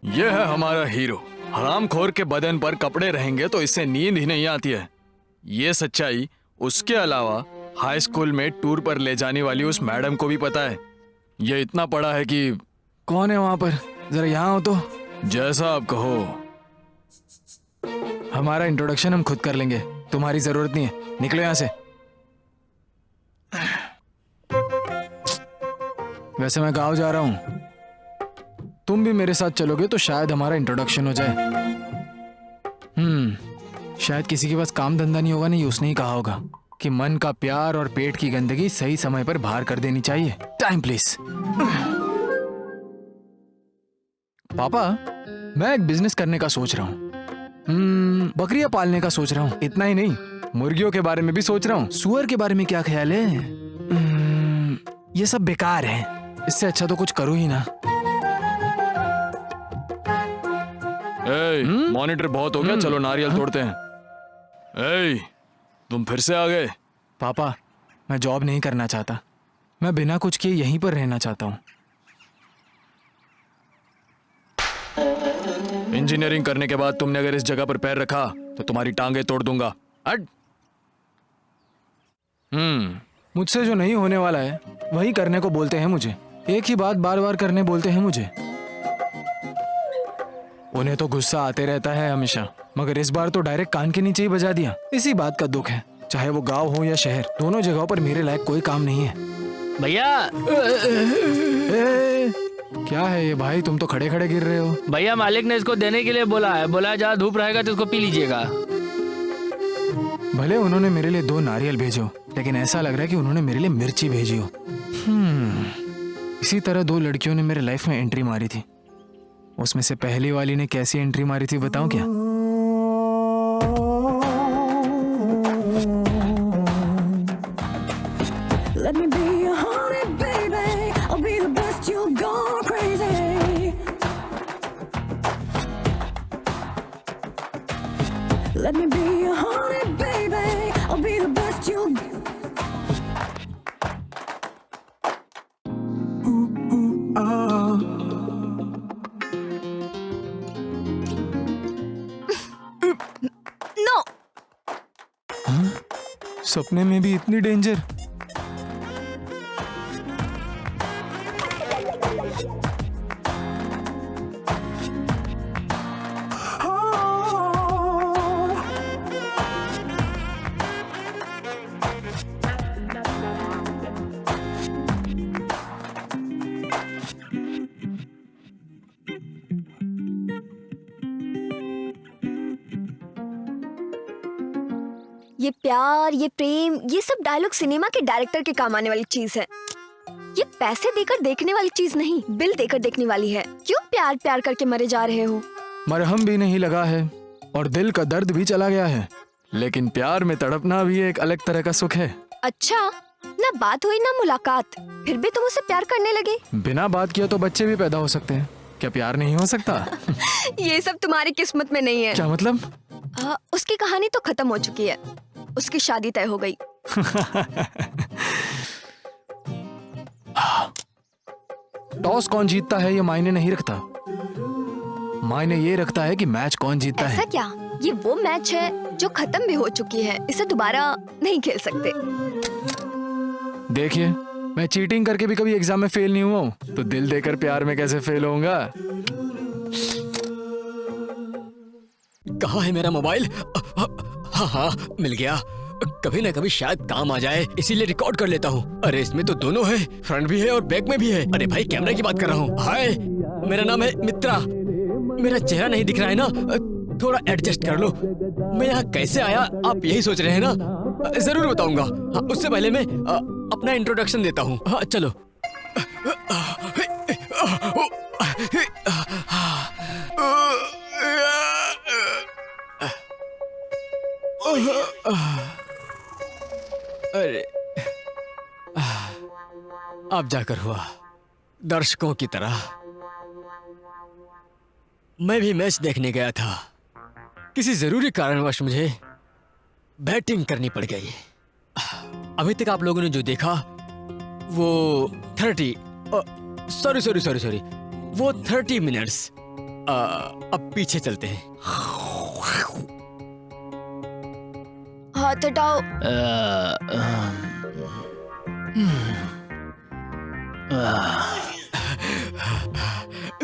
ये है हमारा हीरो। हरामखोर के बदन पर कपड़े रहेंगे तो इससे नींद ही नहीं आती है। ये सच्चाई उसके अलावा हाई स्कूल में टूर पर ले जाने वाली उस मैडम को भी पता है। ये इतना पढ़ा है कि कौन है वहां पर, जरा यहाँ हो तो। जैसा आप कहो। हमारा इंट्रोडक्शन हम खुद कर लेंगे, तुम्हारी जरूरत नहीं है। निकलो यहाँ से। वैसे मैं गाँव जा रहा हूँ, तुम भी मेरे साथ चलोगे तो शायद हमारा इंट्रोडक्शन हो जाए। शायद किसी के पास काम धंधा नहीं होगा, नहीं उसने ही कहा होगा कि मन का प्यार और पेट की गंदगी सही समय पर बाहर कर देनी चाहिए। Time please. पापा, मैं एक बिजनेस करने का सोच रहा हूँ। बकरियां पालने का सोच रहा हूँ। इतना ही नहीं, मुर्गियों के बारे में भी सोच रहा हूँ। सुअर के बारे में क्या ख्याल है? ये सब बेकार है, इससे अच्छा तो कुछ करो ही ना। मॉनिटर बहुत हो गया, चलो नारियल तोड़ते हैं। तुम फिर से आ गए। पापा, मैं जॉब नहीं करना चाहता, मैं बिना कुछ किए यहीं पर रहना चाहता हूँ। इंजीनियरिंग करने के बाद तुमने अगर इस जगह पर पैर रखा तो तुम्हारी टांगे तोड़ दूंगा। हट। मुझसे जो नहीं होने वाला है वही करने को बोलते हैं मुझे। एक ही बात बार बार करने बोलते हैं मुझे। उन्हें तो गुस्सा आते रहता है हमेशा, मगर इस बार तो डायरेक्ट कान के नीचे ही बजा दिया। इसी बात का दुख है। चाहे वो गांव हो या शहर, दोनों जगहों पर मेरे लायक कोई काम नहीं है। भैया क्या है ये भाई, तुम तो खड़े खड़े गिर रहे हो। भैया, मालिक ने इसको देने के लिए बोला है। बोला जहाँ धूप रहेगा तो इसको पी लीजिएगा। भले उन्होंने मेरे लिए 2 नारियल भेजो, लेकिन ऐसा लग रहा है कि उन्होंने मेरे लिए मिर्ची भेजी हो। इसी तरह 2 लड़कियों ने मेरे लाइफ में एंट्री मारी थी। उसमें से पहली वाली ने कैसी एंट्री मारी थी बताऊं क्या? Let me be your honey, baby. I'll be the best, you'll go crazy. Let me be your honey, baby. I'll be the best, you'll. No. सपने में भी इतनी डेंजर? ये प्यार, ये प्रेम, ये सब डायलॉग सिनेमा के डायरेक्टर के काम आने वाली चीज है। ये पैसे देकर देखने वाली चीज नहीं, बिल देकर देखने वाली है। क्यों प्यार प्यार करके मरे जा रहे हो? मरहम भी नहीं लगा है और दिल का दर्द भी चला गया है, लेकिन प्यार में तड़पना भी एक अलग तरह का सुख है। अच्छा, ना बात हुई ना मुलाकात, फिर भी तुम उसे प्यार करने लगे? बिना बात किया तो बच्चे भी पैदा हो सकते हैं, क्या प्यार नहीं हो सकता? ये सब तुम्हारी किस्मत में नहीं है। क्या मतलब? उसकी कहानी तो खत्म हो चुकी है, उसकी शादी तय हो गई। टॉस कौन जीतता है ये मायने नहीं रखता, मायने ये रखता है कि मैच कौन जीतता है। ऐसा क्या? ये वो मैच है जो खत्म भी हो चुकी है, इसे दोबारा नहीं खेल सकते। देखिए, मैं चीटिंग करके भी कभी एग्जाम में फेल नहीं हुआ हूँ, तो दिल देकर प्यार में कैसे फेल होऊंगा? कहाँ है मेरा मोबाइल? हाँ हाँ, मिल गया। कभी ना कभी शायद काम आ जाए, इसीलिए रिकॉर्ड कर लेता हूँ। अरे इसमें तो दोनों है, फ्रंट भी है और बैक में भी है। अरे भाई, कैमरा की बात कर रहा हूँ। हाय, मेरा नाम है मित्रा। मेरा चेहरा नहीं दिख रहा है ना, थोड़ा एडजस्ट कर लो। मैं यहाँ कैसे आया आप यही सोच रहे हैं ना? जरूर बताऊंगा। हाँ, उससे पहले मैं अपना इंट्रोडक्शन देता हूँ। हाँ चलो। अरे अब जाकर हुआ दर्शकों की तरह। मैं भी मैच देखने गया था, किसी जरूरी कारणवश मुझे बैटिंग करनी पड़ गई। अभी तक आप लोगों ने जो देखा वो 30 मिनट्स अब पीछे चलते हैं। हाथ हटाओ।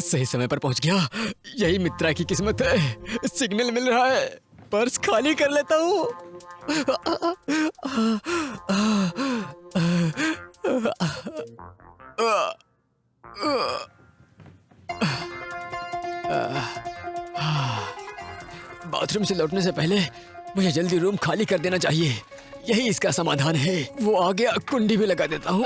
सही समय पर पहुंच गया। यही मित्रा की किस्मत है। सिग्नल मिल रहा है, पर्स खाली कर लेता हूँ। बाथरूम से लौटने से पहले मुझे जल्दी रूम खाली कर देना चाहिए। यही इसका समाधान है। वो आ गया, कुंडी भी लगा देता हूँ।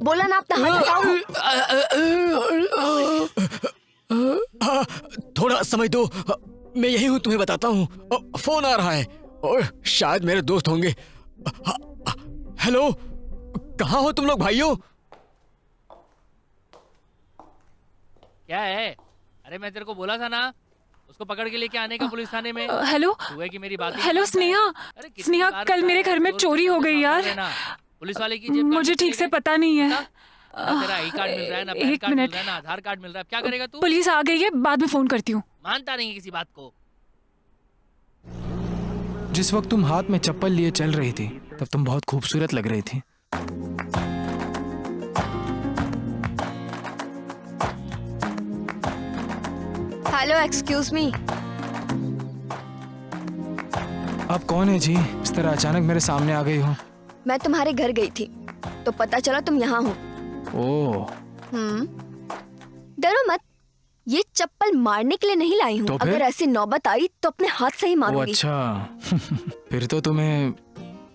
बोला ना अपना हाथ हटाओ। थोड़ा समय दो, मैं यही हूँ, तुम्हें बताता हूँ। फोन आ रहा है और शायद मेरे दोस्त होंगे। हेलो, कहाँ हो तुम लोग भाइयों? क्या है? अरे मैं तेरे को बोला था ना उसको पकड़ के लेके आने का पुलिस थाने में। हेलो तू है कि मेरी बात हेलो स्नेहा, स्नेहा कल मेरे घर में चोरी हो गई यार। पुलिस वाले की जेब मुझे ठीक से पता नहीं है। तेरा आई कार्ड मिल रहा है ना, पैन एक कार्ड मिल मिनट। रहा है ना, आधार कार्ड मिल रहा है, क्या करेगा तू? पुलिस आ गई है, बाद में फोन करती हूँ। मानता नहीं है किसी बात को। जिस वक्त तुम हाथ में चप्पल लिए चल रही थी तब तुम बहुत खूबसूरत लग रही थी। Hello, excuse me. आप कौन है जी? इस तरह अचानक मेरे सामने आ गई हो। मैं तुम्हारे घर गई थी तो पता चला तुम यहाँ हो। ओह, डरो मत, ये चप्पल मारने के लिए नहीं लाई हूँ। तो फिर? अगर ऐसी नौबत आई तो अपने हाथ से ही ओ मारूंगी। अच्छा। फिर तो तुम्हें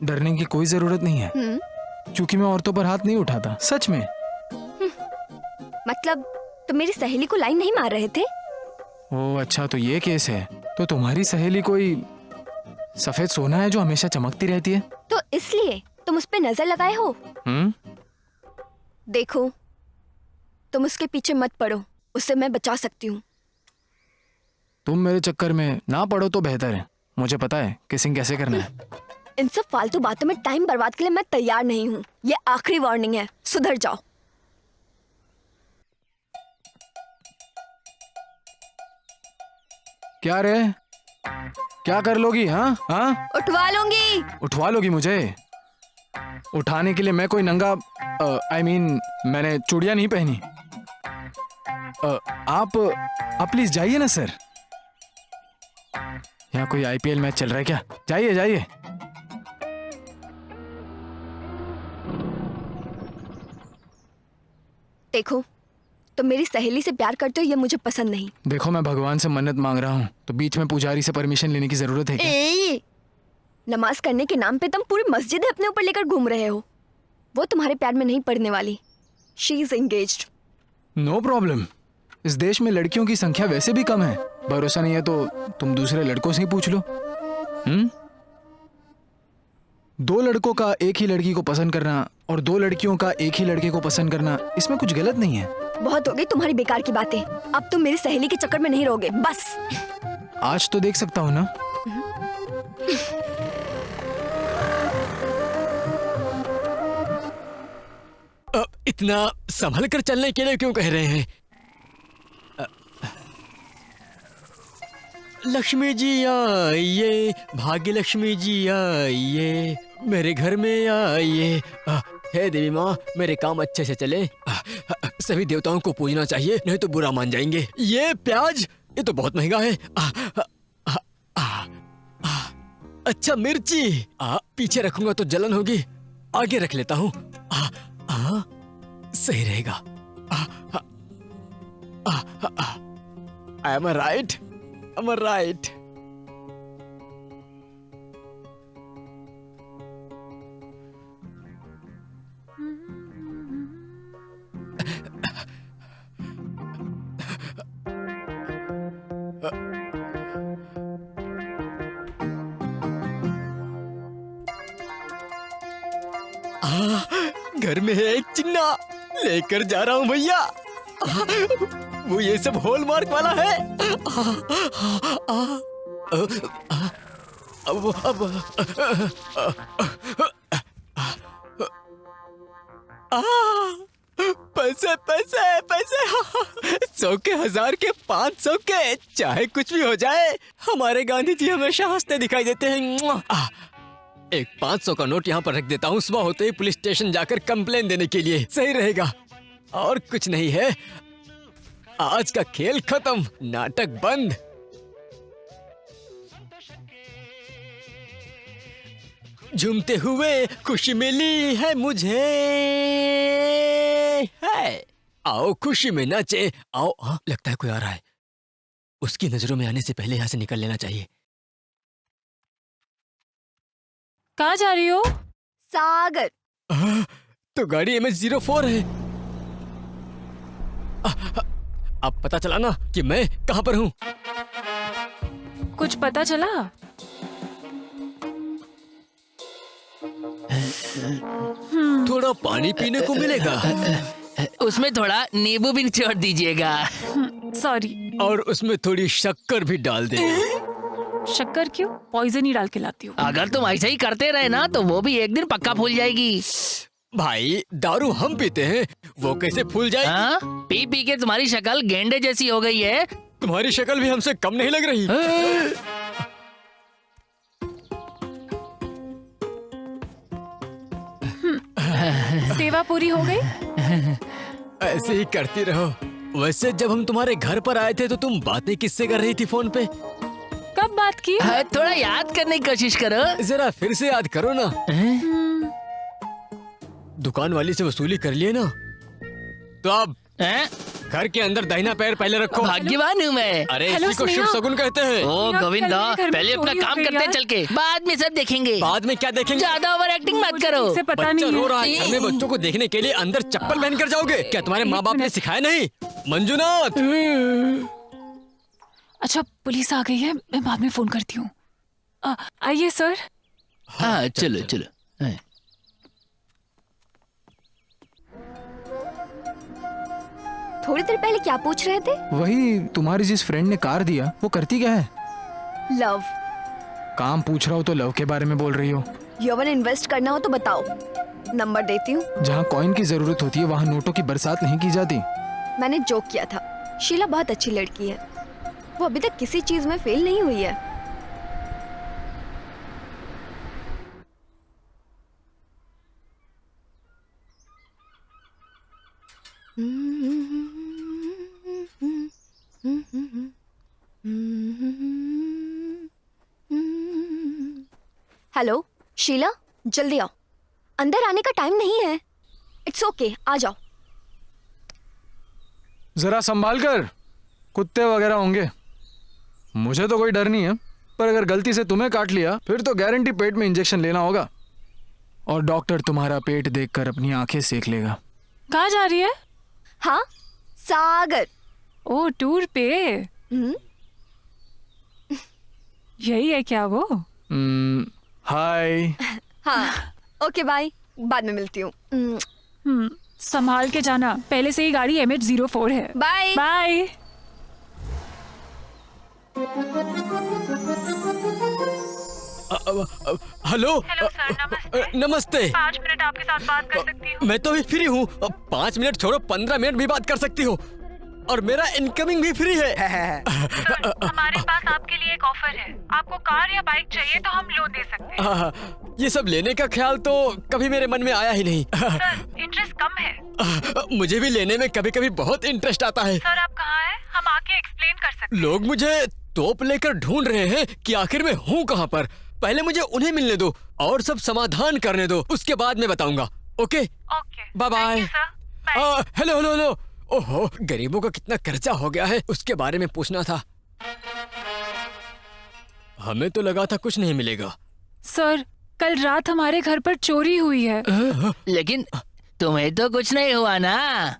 डरने की कोई जरूरत नहीं है, क्योंकि मैं औरतों पर हाथ नहीं उठाता, सच में। मतलब तुम मेरी सहेली को लाइन नहीं मार रहे थे? ओ अच्छा, तो ये केस है। तो तुम्हारी सहेली कोई सफेद सोना है जो हमेशा चमकती रहती है? तो इसलिए तुम उस पे नजर लगाए हो? देखो, तुम उसके पीछे मत पड़ो, उससे मैं बचा सकती हूँ। तुम मेरे चक्कर में ना पड़ो तो बेहतर है। मुझे पता है किसिंग कैसे करना है। इन सब फालतू बातों में टाइम बर्बाद के लिए मैं तैयार नहीं हूँ। ये आखिरी वार्निंग है, सुधर जाओ। क्या रे, क्या कर लोगी? हाँ हाँ, उठवा लूंगी। उठवा लोगी मुझे? उठाने के लिए मैं कोई नंगा मैंने चूड़ियां नहीं पहनी। आप प्लीज जाइए ना सर। यहाँ कोई आईपीएल मैच चल रहा है क्या? जाइए जाइए। देखो, तुम मेरी सहेली से प्यार करते हो, ये मुझे पसंद नहीं। देखो, मैं भगवान से मन्नत मांग रहा हूँ, तो बीच में पुजारी से परमिशन लेने की जरूरत है क्या? नमाज करने के नाम पे तुम पूरी मस्जिद अपने ऊपर लेकर घूम रहे हो। वो तुम्हारे प्यार में नहीं पड़ने वाली। She is engaged. No problem. इस देश में लड़कियों की संख्या वैसे भी कम है। भरोसा नहीं है तो तुम दूसरे लड़कों से ही पूछ लो। दो लड़कों का एक ही लड़की को पसंद करना और दो लड़कियों का एक ही लड़के को पसंद करना, इसमें कुछ गलत नहीं है। बहुत हो गई तुम्हारी बेकार की बातें। अब तुम मेरी सहेली के चक्कर में नहीं रहोगे, बस। आज तो देख सकता हूँ ना। इतना संभल कर चलने के लिए क्यों कह रहे हैं? लक्ष्मी जी आइए, भाग्य लक्ष्मी जी आइए, मेरे घर में आइए। हे देवी माँ, मेरे काम अच्छे से चले। सभी देवताओं को पूजना चाहिए, नहीं तो बुरा मान जाएंगे। ये प्याज, ये तो बहुत महंगा है। अच्छा मिर्ची, पीछे रखूंगा तो जलन होगी, आगे रख लेता हूँ। सही रहेगा। Am I right? Am I right? घर में है एक चिन्ना, लेकर जा रहा हूं भैया। वो ये सब हॉलमार्क वाला है। पैसे पैसे पैसे 100 के 1000 के 500 के चाहे कुछ भी हो जाए हमारे गांधी जी हमेशा हंसते दिखाई देते हैं। एक 500 का नोट यहाँ पर रख देता हूँ, सुबह होते ही पुलिस स्टेशन जाकर कंप्लेन देने के लिए सही रहेगा। और कुछ नहीं है, आज का खेल खत्म, नाटक बंद। झूमते हुए खुशी मिली है मुझे, है आओ खुशी में नाचे आओ। हाँ, लगता है कोई आ रहा है, उसकी नजरों में आने से पहले यहाँ से निकल लेना चाहिए। कहाँ जा रही हो? सागर। तो गाड़ी MH04 है। अब पता चला ना कि मैं कहाँ पर हूँ। कुछ पता चला? थोड़ा पानी पीने को मिलेगा उसमें थोड़ा नींबू भी निचोड़ दीजिएगा। सॉरी। और उसमें थोड़ी शक्कर भी डाल दे। शक्कर क्यों? पॉइजन ही डाल के लाती हूँ। अगर तुम ऐसे ही करते रहे ना तो वो भी एक दिन पक्का फूल जाएगी। भाई दारू हम पीते हैं, वो कैसे फूल जाए? हाँ? पी पी के तुम्हारी शक्ल गेंडे जैसी हो गई है। तुम्हारी शक्ल भी हमसे कम नहीं लग रही। सेवा पूरी हो गई? ऐसे ही करती रहो। वैसे जब हम तुम्हारे घर पर आए थे तो तुम बातें किससे कर रही थी फोन पे? कब बात की? थोड़ा याद करने की कोशिश करो। जरा फिर से याद करो ना। दुकान वाली से वसूली कर लिए ना, तो अब हैं? घर के अंदर दाहिना पैर पहले रखो। भाग्यवान हूँ मैं। अरे हेलो, इसी को शुभ स्नेहा। शगुन कहते हैं। ओ स्नेहा, गोविंदा, कल मेरे घर में पहले अपना चोरी हो काम गई करते हैं यार। चल के, बाद में सब देखेंगे। बाद में क्या देखेंगे? ज्यादा ओवर एक्टिंग मत मुझे करो। ठीक से पता बच्चा नहीं रो है। रहा है, घर में बच्चों को देखने के लिए अंदर चप्पल पहन कर जाओगे क्या? तुम्हारे माँ बाप ने सिखाया नहीं? मंजुनाथ, अच्छा पुलिस आ गई है, मैं बाद में फोन करती हूँ। आइए सर। हाँ चलो चलो। हाँ। थोड़ी देर पहले क्या पूछ रहे थे? वही तुम्हारी जिस फ्रेंड ने कार दिया वो करती क्या है? लव। काम पूछ रहा हो तो लव के बारे में बोल रही हो। यौवन इन्वेस्ट करना हो तो बताओ, नंबर देती हूँ। जहाँ कॉइन की जरूरत होती है वहाँ नोटों की बरसात नहीं की जाती। मैंने जोक किया था। शीला बहुत अच्छी लड़की है, वो अभी तक किसी चीज में फेल नहीं हुई है। हेलो शीला, जल्दी आओ, अंदर आने का टाइम नहीं है। इट्स ओके, आ जाओ। जरा संभाल कर, कुत्ते वगैरह होंगे। मुझे तो कोई डर नहीं है, पर अगर गलती से तुम्हें काट लिया फिर तो गारंटी पेट में इंजेक्शन लेना होगा और डॉक्टर तुम्हारा पेट देखकर अपनी आंखें सेक लेगा। कहाँ जा रही है? हाँ, सागर। ओ टूर पे। हम्म, यही है क्या वो? हाय। हाँ ओके बाय, बाद में मिलती हूँ। संभाल के जाना, पहले से ही गाड़ी MH04 है। Bye. Bye. Hello. Hello sir, नमस्ते। नमस्ते। 5 मिनट आपके साथ बात कर सकती हूँ? मैं तो अभी फ्री हूँ। 5 मिनट छोड़ो, 15 मिनट भी बात कर सकती हो। और मेरा इनकमिंग भी फ्री है। सर, हमारे पास आपके लिए एक ऑफर है। आपको कार या बाइक चाहिए तो हम लोन दे सकते हैं। ये सब लेने का ख्याल तो कभी मेरे मन में आया ही नहीं। सर, इंटरेस्ट कम है। मुझे भी लेने में कभी कभी बहुत इंटरेस्ट आता है। सर आप कहाँ हैं? हम आके एक्सप्लेन कर सकते हैं। लोग मुझे तोप लेकर ढूंढ रहे हैं कि आखिर मैं हूँ कहाँ पर। पहले मुझे उन्हें मिलने दो और सब समाधान करने दो, उसके बाद मैं बताऊंगा। Okay okay, bye bye. Thank you sir. Bye. Hello hello hello. ओहो, गरीबों का कितना कर्जा हो गया है, उसके बारे में पूछना था। हमें तो लगा था कुछ नहीं मिलेगा। सर, कल रात हमारे घर पर चोरी हुई है। लेकिन तुम्हें तो कुछ नहीं हुआ ना?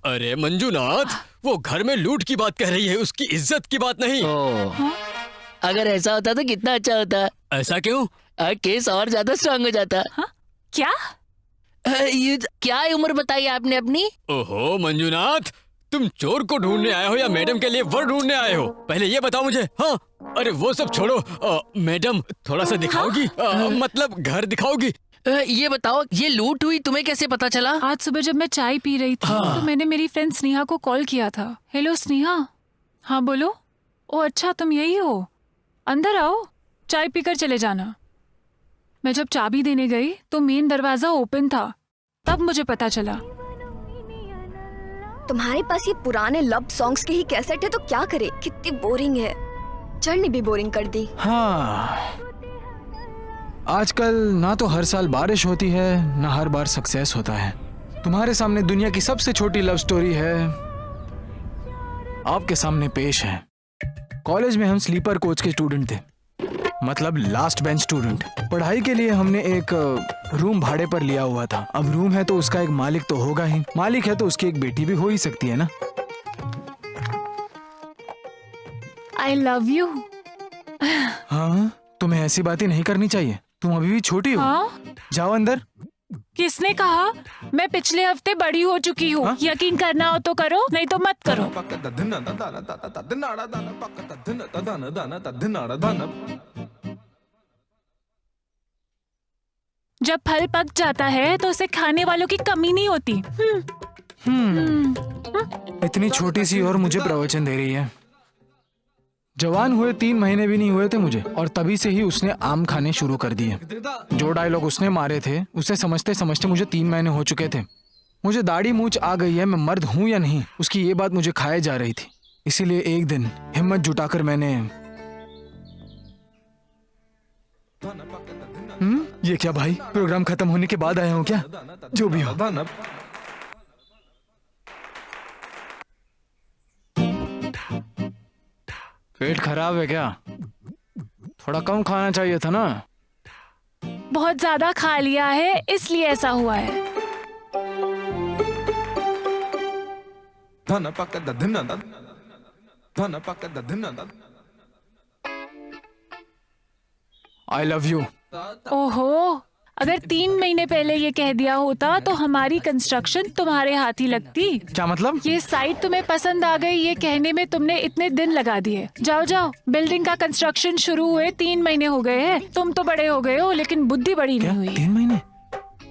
अरे मंजूनाथ, वो घर में लूट की बात कह रही है, उसकी इज्जत की बात नहीं। ओ, अगर ऐसा होता तो कितना अच्छा होता। ऐसा क्यों? केस और ज्यादा स्ट्रांग हो जाता। हाँ? क्या? क्या उम्र बताई आपने अपनी? ओहो मंजूनाथ, तुम चोर को ढूंढने आए हो या मैडम के लिए वर ढूंढने आए हो? पहले ये बताओ मुझे। हाँ, अरे वो सब छोड़ो। मैडम थोड़ा सा दिखाओगी? मतलब घर दिखाओगी? ये बताओ, ये लूट हुई तुम्हें कैसे पता चला? आज सुबह जब मैं चाय पी रही थी तो मैंने मेरी फ्रेंड स्नेहा को कॉल किया था। हेलो स्नेहा। हाँ बोलो। ओ अच्छा, तुम यही हो। अंदर आओ, चाय पीकर चले जाना। मैं जब चाबी देने गई तो मेन दरवाजा ओपन था, तब मुझे पता चला। तुम्हारे पास ये पुराने लव सॉन्ग्स के ही कैसेट है तो क्या करे? कितनी बोरिंग है। चढ़ ने भी बोरिंग कर दी। हाँ, आजकल ना तो हर साल बारिश होती है ना हर बार सक्सेस होता है। तुम्हारे सामने दुनिया की सबसे छोटी लव स्टोरी है, आपके सामने पेश है। कॉलेज में हम स्लीपर कोच के स्टूडेंट थे, मतलब लास्ट बेंच स्टूडेंट। पढ़ाई के लिए हमने एक रूम भाड़े पर लिया हुआ था। अब रूम है तो उसका एक मालिक तो होगा ही, मालिक है तो उसकी एक बेटी भी हो ही सकती है ना। आई लव यू। हाँ, तुम्हें ऐसी बातें नहीं करनी चाहिए, तुम अभी भी छोटी हो। हाँ? जाओ अंदर। किसने कहा? मैं पिछले हफ्ते बड़ी हो चुकी हूँ। हाँ? यकीन करना हो तो करो, नहीं तो मत करो। जब फल पक जाता है तो उसे खाने वालों की कमी नहीं होती। इतनी छोटी सी और मुझे प्रवचन दे रही है। जवान हुए 3 महीने भी नहीं हुए थे मुझे, और तभी से ही उसने आम खाने शुरू कर दिए। जो डायलॉग उसने मारे थे उसे समझते समझते मुझे 3 महीने हो चुके थे। मुझे दाढ़ी मूंछ आ गई है, मैं मर्द हूं या नहीं, उसकी ये बात मुझे खाए जा रही थी। इसीलिए एक दिन हिम्मत जुटाकर मैंने ये क्या भाई, प्रोग्राम खत्म होने के बाद आया हूँ क्या? जो भी हो। पेट खराब है क्या? थोड़ा कम खाना चाहिए था ना। बहुत ज्यादा खा लिया है इसलिए ऐसा हुआ है। आई लव यू। ओहो, अगर 3 महीने पहले ये कह दिया होता तो हमारी कंस्ट्रक्शन तुम्हारे हाथ ही लगती। क्या मतलब? ये साइट तुम्हें पसंद आ गई ये कहने में तुमने इतने दिन लगा दिए। जाओ जाओ, बिल्डिंग का कंस्ट्रक्शन शुरू हुए 3 महीने हो गए हैं। तुम तो बड़े हो गए हो लेकिन बुद्धि बड़ी क्या? नहीं हुई। 3 महीने?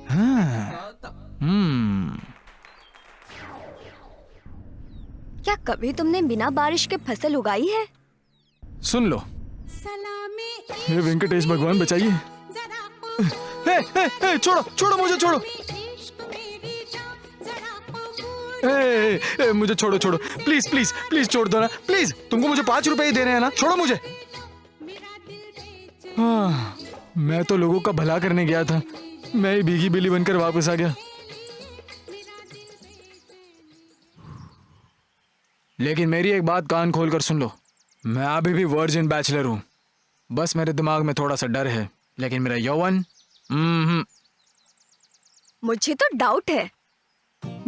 हाँ। क्या कभी तुमने बिना बारिश के फसल उगाई है? सुन लो, हे वेंकटेश भगवान बचाइए। छोड़ो छोड़ो, मुझे छोड़ो। मुझे छोड़ो छोड़ो, प्लीज प्लीज प्लीज छोड़ दो ना, प्लीज। तुमको मुझे 5 रुपए ही देने हैं ना, छोड़ो मुझे। हाँ, मैं तो लोगों का भला करने गया था, मैं ही भीगी बिल्ली बनकर वापस आ गया। लेकिन मेरी एक बात कान खोलकर सुन लो, मैं अभी भी वर्जिन बैचलर हूँ। बस मेरे दिमाग में थोड़ा सा डर है, लेकिन मेरा यौवन मुझे तो डाउट है।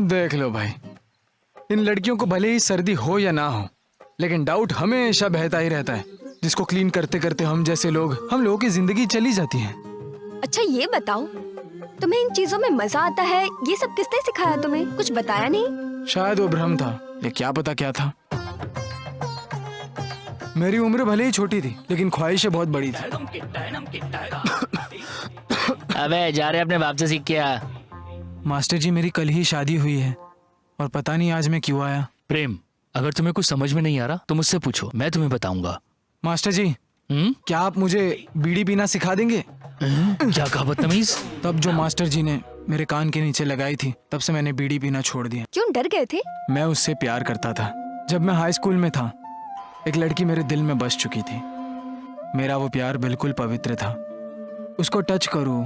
देख लो भाई, इन लड़कियों को भले ही सर्दी हो या ना हो, लेकिन डाउट हमेशा बहता ही रहता है, जिसको क्लीन करते करते हम जैसे लोग, हम लोगों की जिंदगी चली जाती है। अच्छा ये बताओ, तुम्हें इन चीजों में मजा आता है? ये सब किसने सिखाया तुम्हें? कुछ बताया नहीं? शायद वो भ्रम था, ये क्या पता क्या था। मेरी उम्र भले ही छोटी थी, लेकिन ख्वाहिशें बहुत बड़ी थी। अबे जा रहे अपने बाप से सीख के आ। मास्टर जी, मेरी कल ही शादी हुई है और पता नहीं आज मैं क्यों आया। प्रेम, अगर तुम्हें कुछ समझ में नहीं आ रहा तो मुझसे पूछो, मैं तुम्हें बताऊंगा। मास्टर जी, क्या आप मुझे बीड़ी पीना सिखा देंगे? क्या कहा बदतमीज? तब जो मास्टर जी ने मेरे कान के नीचे लगाई थी, तब से मैंने बीड़ी पीना छोड़ दिया। क्यों, डर गए थे? मैं उससे प्यार करता था। जब मैं हाई स्कूल में था, एक लड़की मेरे दिल में बस चुकी थी। मेरा वो प्यार बिल्कुल पवित्र था। उसको टच करूं,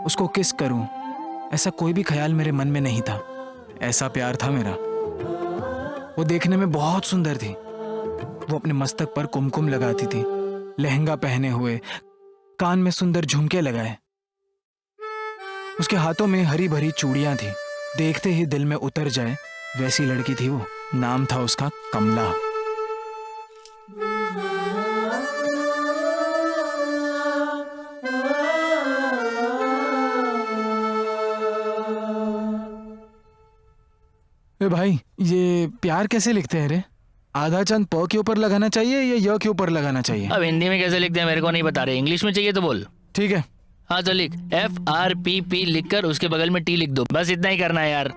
उसको किस करूं, ऐसा कोई भी ख्याल मेरे मन में नहीं था। ऐसा प्यार था मेरा। वो देखने में बहुत सुंदर थी। वो अपने मस्तक पर कुमकुम लगाती थी, लहंगा पहने हुए, कान में सुंदर झुमके लगाए। उसके हाथों में हरी भरी चूड़ियां थी, देखते ही दिल में उतर जाए वैसी लड़की थी वो। नाम था उसका कमला। ए भाई, ये प्यार कैसे लिखते हैं रे? आधा चंद प के ऊपर लगाना चाहिए या य के ऊपर लगाना चाहिए? अब हिंदी में कैसे लिखते हैं मेरे को नहीं बता रहे, इंग्लिश में चाहिए तो बोल। ठीक है। हाँ तो लिख FRPP लिखकर उसके बगल में T लिख दो, बस इतना ही करना है यार।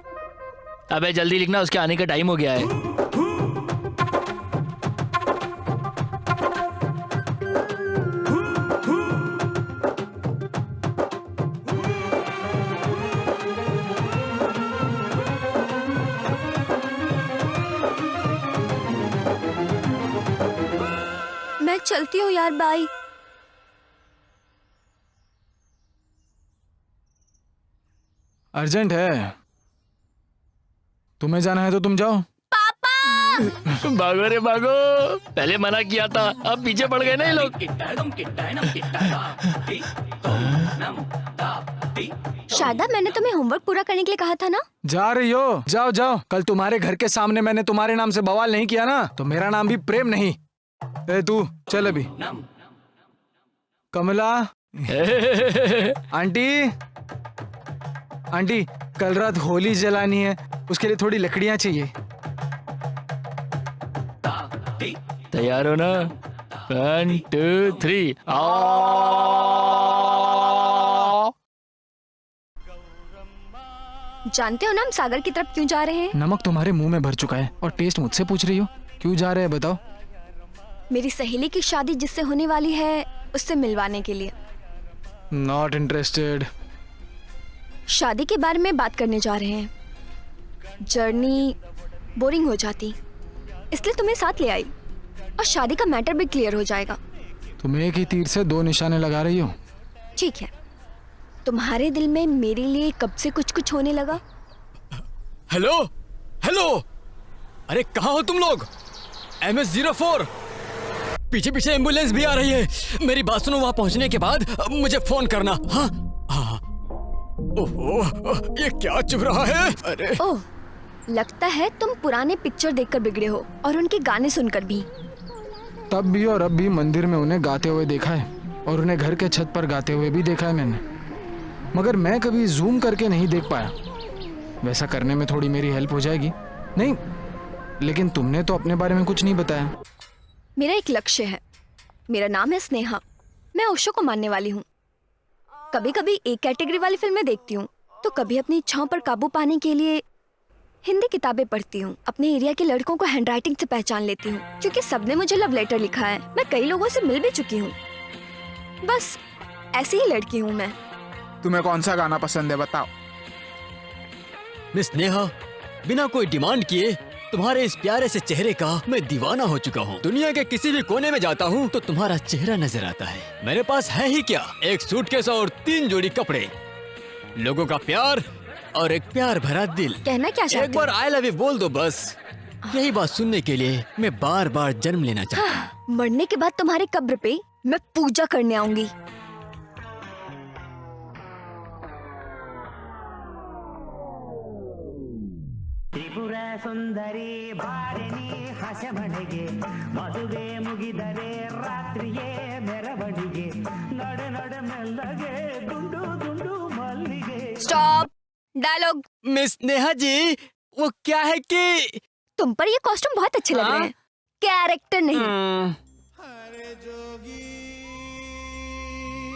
अबे जल्दी लिखना, उसके आने का टाइम हो गया है। मैं चलती हूँ यार, बाय। अर्जेंट है, तुम्हें जाना है तो तुम जाओ। भागो रे भागो, पहले मना किया था, अब पीछे पड़ गए ना ये लोग। शारदा, मैंने तुम्हें होमवर्क पूरा करने के लिए कहा था ना? जा रही हो? जाओ जाओ। कल तुम्हारे घर के सामने मैंने तुम्हारे नाम से बवाल नहीं किया ना, तो मेरा नाम भी प्रेम नहीं। ए तू चल अभी। कमला आंटी, आंटी कल रात होली जलानी है, उसके लिए थोड़ी लकड़ियां चाहिए। तैयार हो ना? 1 2 3 जानते हो ना हम सागर की तरफ क्यों जा रहे हैं? नमक तुम्हारे मुंह में भर चुका है और टेस्ट मुझसे पूछ रही हो क्यों जा रहे हैं, बताओ। मेरी सहेली की शादी जिससे होने वाली है, उससे मिलवाने के लिए। Not interested. शादी के बारे में बात करने जा रहे हैं। जर्नी बोरिंग हो जाती, इसलिए तुम्हें साथ ले आई और शादी का मैटर भी क्लियर हो जाएगा। तुम एक ही तीर से दो निशाने लगा रही हो। ठीक है, तुम्हारे दिल में मेरे लिए कब से कुछ कुछ होने लगा? हेलो हेलो, अरे कहाँ हो तुम लोग? MS-04, पीछे पीछे एम्बुलेंस भी आ रही है। मेरी बात सुनो, वहां पहुंचने के बाद मुझे फोन करना। हाँ हाँ। ओहो, ये क्या चुभ रहा है? अरे ओह, लगता है तुम पुराने पिक्चर देखकर बिगड़े हो और उनके गाने सुनकर भी। तब भी और अब भी मंदिर में उन्हें गाते हुए देखा है और उन्हें घर के छत पर गाते हुए भी देखा है मैंने, मगर मैं कभी जूम करके नहीं देख पाया। वैसा करने में थोड़ी मेरी हेल्प हो जाएगी? नहीं, लेकिन तुमने तो अपने बारे में कुछ नहीं बताया। मेरा एक लक्ष्य है, मेरा नाम है स्नेहा। मैं ओशो को मानने वाली हूँ। कभी कभी एक कैटेगरी वाली फिल्में देखती हूँ, तो कभी अपनी इच्छाओं पर काबू पाने के लिए हिंदी किताबें पढ़ती हूँ। अपने एरिया के लड़कों को हैंडराइटिंग से पहचान लेती हूँ, क्योंकि सबने मुझे लव लेटर लिखा है। मैं कई लोगों से मिल भी चुकी हूँ। बस ऐसी ही लड़की हूँ मैं। तुम्हें कौन सा गाना पसंद है बताओ? मिस नेहा, बिना कोई डिमांड किए तुम्हारे इस प्यारे से चेहरे का मैं दीवाना हो चुका हूँ। दुनिया के किसी भी कोने में जाता हूँ तो तुम्हारा चेहरा नजर आता है। मेरे पास है ही क्या, एक सूटकेस और 3 जोड़ी कपड़े, लोगों का प्यार और एक प्यार भरा दिल। कहना क्या चाहते एक बार आई लव यू बोल दो बस। यही बात सुनने के लिए मैं बार बार जन्म लेना चाहता हूँ। मरने के बाद तुम्हारे कब्र पे मैं पूजा करने आऊंगी। ತ್ರಿಪುರ ಸುಂದರಿ ಭಾರಿಣಿ ಹಸಮಣೆಗೆ ಮದುವೆ ಮುಗಿದರೆ ರಾತ್ರಿಯೇ ಮೆರವಣಿಗೆ ನಡೆ ನಡೆ ಮೆಲ್ಲಗೆ ದುಂಡು ದುಂಡು ಮಲ್ಲಿಗೆ। Stop dialogue. Miss Neha ji, वो क्या है कि तुम पर ये कॉस्ट्यूम बहुत अच्छे लग रहे हैं, कैरेक्टर नहीं।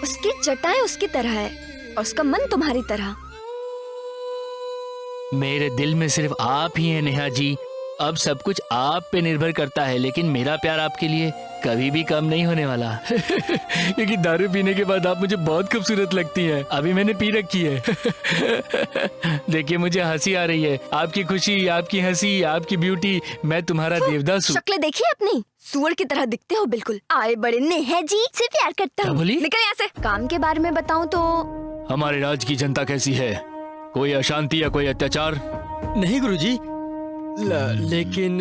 उसकी जटाएं उसकी तरह है और उसका मन तुम्हारी तरह। मेरे दिल में सिर्फ आप ही हैं नेहा जी। अब सब कुछ आप पे निर्भर करता है, लेकिन मेरा प्यार आपके लिए कभी भी कम नहीं होने वाला। क्योंकि दारू पीने के बाद आप मुझे बहुत खूबसूरत लगती हैं। अभी मैंने पी रखी है। देखिए मुझे हंसी आ रही है। आपकी खुशी, आपकी हंसी, आपकी ब्यूटी, मैं तुम्हारा देवदास हूँ। शक्ल देखिए अपनी, सूअर की तरह दिखते हो बिल्कुल। आए बड़े नेहा जी से प्यार करता क्या हूँ। बोली? निकल यहाँ से। काम के बारे में बताऊँ तो हमारे राज्य की जनता कैसी है? कोई अशांति या कोई अत्याचार? नहीं गुरुजी, लेकिन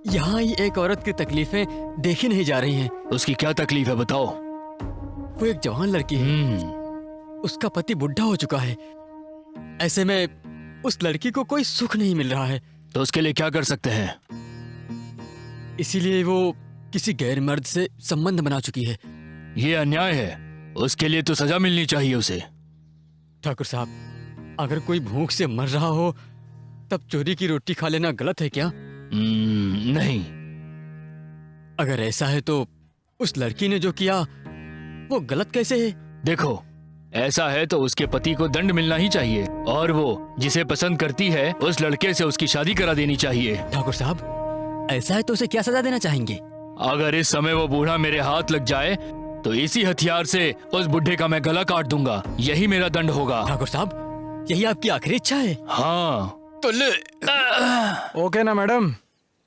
यहाँ ही एक औरत की तकलीफें देखी नहीं जा रही हैं। उसकी क्या तकलीफ है बताओ? वो एक जवान लड़की है, उसका पति बुढ़ा हो चुका है। ऐसे में उस लड़की को कोई सुख नहीं मिल रहा है। तो उसके लिए क्या कर सकते हैं? इसीलिए वो किसी गैर मर्द से संबंध बना चुकी है। ये अन्याय है, उसके लिए तो सजा मिलनी चाहिए उसे। ठाकुर साहब, अगर कोई भूख से मर रहा हो तब चोरी की रोटी खा लेना गलत है क्या? नहीं। अगर ऐसा है तो उस लड़की ने जो किया वो गलत कैसे है? देखो, ऐसा है तो उसके पति को दंड मिलना ही चाहिए और वो जिसे पसंद करती है उस लड़के से उसकी शादी करा देनी चाहिए। ठाकुर साहब, ऐसा है तो उसे क्या सजा देना चाहेंगे? अगर इस समय वो बूढ़ा मेरे हाथ लग जाए तो इसी हथियार से उस बुढ़े का मैं गला काट दूंगा। यही मेरा दंड होगा। ठाकुर साहब, यही आपकी आखिरी इच्छा है? हाँ। तो ले। ओके ना मैडम?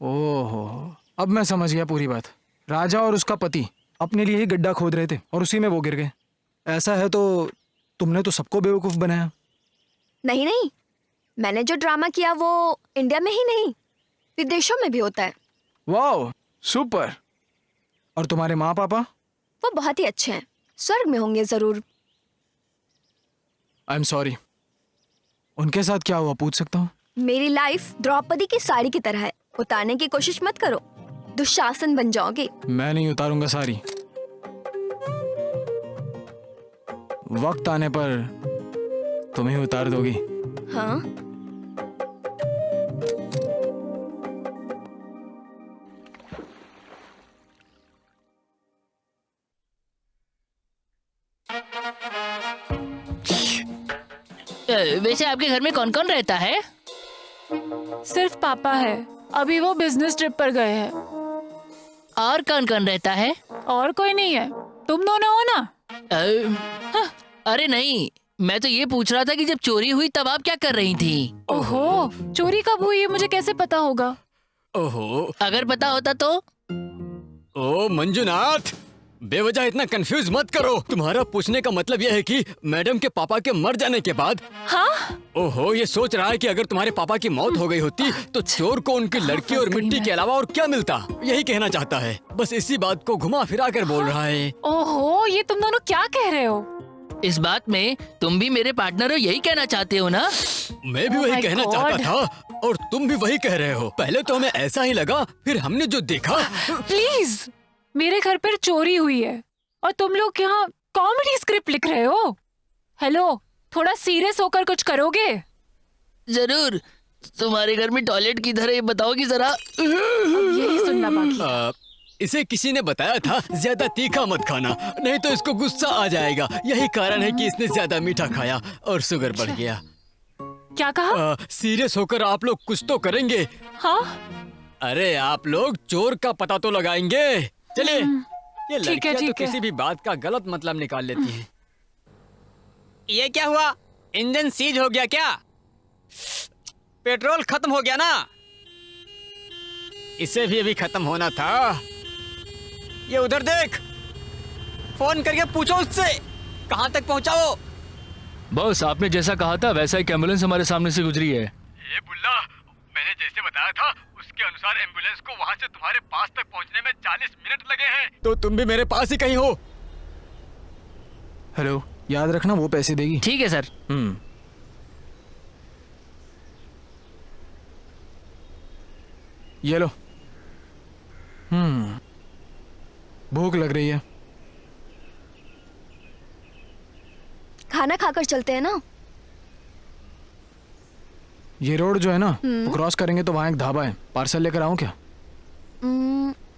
ओहो, अब मैं समझ गया पूरी बात। राजा और उसका पति अपने लिए ही गड्ढा खोद रहे थे और उसी में वो गिर गए। ऐसा है तो तुमने तो सबको बेवकूफ बनाया। नहीं नहीं, मैंने जो ड्रामा किया वो इंडिया में ही नहीं विदेशों में भी होता है। वाह, सुपर। और तुम्हारे माँ पापा? वो बहुत ही अच्छे हैं, स्वर्ग में होंगे जरूर। I am sorry. उनके साथ क्या हुआ, पूछ सकता हूँ? मेरी लाइफ द्रौपदी की साड़ी की तरह है, उतारने की कोशिश मत करो, दुशासन बन जाओगे। मैं नहीं उतारूंगा साड़ी। वक्त आने पर तुम ही उतार दोगी। हाँ, वैसे आपके घर में कौन कौन रहता है? सिर्फ पापा है, अभी वो बिजनेस ट्रिप पर गए हैं। और कौन कौन रहता है? और कोई नहीं है, तुम दोनों हो ना? अरे नहीं, मैं तो ये पूछ रहा था कि जब चोरी हुई तब आप क्या कर रही थी? ओहो, चोरी कब हुई ये मुझे कैसे पता होगा? ओहो, अगर पता होता तो? ओ मंजुनाथ, बेवजह इतना कंफ्यूज मत करो। तुम्हारा पूछने का मतलब यह है कि मैडम के पापा के मर जाने के बाद? हाँ? ओहो, ये सोच रहा है कि अगर तुम्हारे पापा की मौत हो गई होती तो चोर को उनकी लड़की और मिट्टी के अलावा और क्या मिलता, यही कहना चाहता है। बस इसी बात को घुमा फिरा कर बोल रहा है। ओहो, ये तुम दोनों क्या कह रहे हो? इस बात में तुम भी मेरे पार्टनर हो, यही कहना चाहते हो ना? मैं भी Oh वही my कहना God. चाहता था और तुम भी वही कह रहे हो। पहले तो हमें ऐसा ही लगा, फिर हमने जो देखा। प्लीज, मेरे घर पर चोरी हुई है और तुम लोग यहाँ कॉमेडी स्क्रिप्ट लिख रहे हो। हेलो, थोड़ा सीरियस होकर कुछ करोगे? जरूर। तुम्हारे घर में टॉयलेट किधर है ये बताओगी जरा। अब यही सुनना बाकी। इसे किसी ने बताया था ज्यादा तीखा मत खाना, नहीं तो इसको गुस्सा आ जाएगा। यही कारण है कि इसने ज्यादा मीठा खाया और शुगर बढ़ गया। क्या कहा? सीरियस होकर आप लोग कुछ तो करेंगे। हाँ? अरे आप लोग चोर का पता तो लगाएंगे। चलिए, ये ठीक है, लड़कियां तो ठीक है। किसी भी बात का गलत मतलब निकाल लेती हैं। ये क्या हुआ? इंजन सीज हो गया क्या? पेट्रोल खत्म हो गया ना? इसे भी अभी खत्म होना था। ये उधर देख, फोन करके पूछो उससे कहाँ तक पहुँचा वो। बॉस, आपने जैसा कहा था वैसा एक एम्बुलेंस हमारे सामने से गुजरी है। ये बुल्ला, मैंने जैसे बताया था उसके अनुसार एम्बुलेंस को वहाँ से तुम्हारे पास तक पहुँचने में 40 मिनट लगे हैं। तो तुम भी मेरे पास ही कहीं हो। हेलो, याद रखना वो पैसे देगी। ठीक है सर। ये लो। भूख लग रही है। खाना खाकर चलते हैं ना? ये रोड जो है ना, वो क्रॉस करेंगे तो वहाँ एक ढाबा है, पार्सल लेकर आऊँ क्या?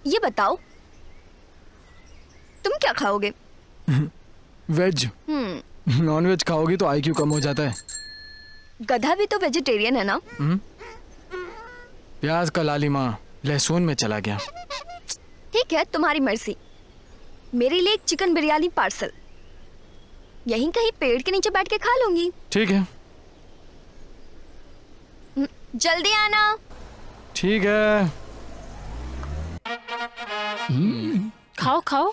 ये बताओ, तुम क्या खाओगे? वेज। नॉन वेज खाओगी तो IQ कम हो जाता है। गधा भी तो वेजिटेरियन है ना? प्याज का लालिमा लहसुन में चला गया। ठीक है, तुम्हारी मर्जी। मेरे लिए एक चिकन बिरयानी पार्सल। यहीं कहीं पेड़ के नीचे बैठ के खा लूंगी। ठीक है। जल्दी आना। ठीक है। खाओ खाओ,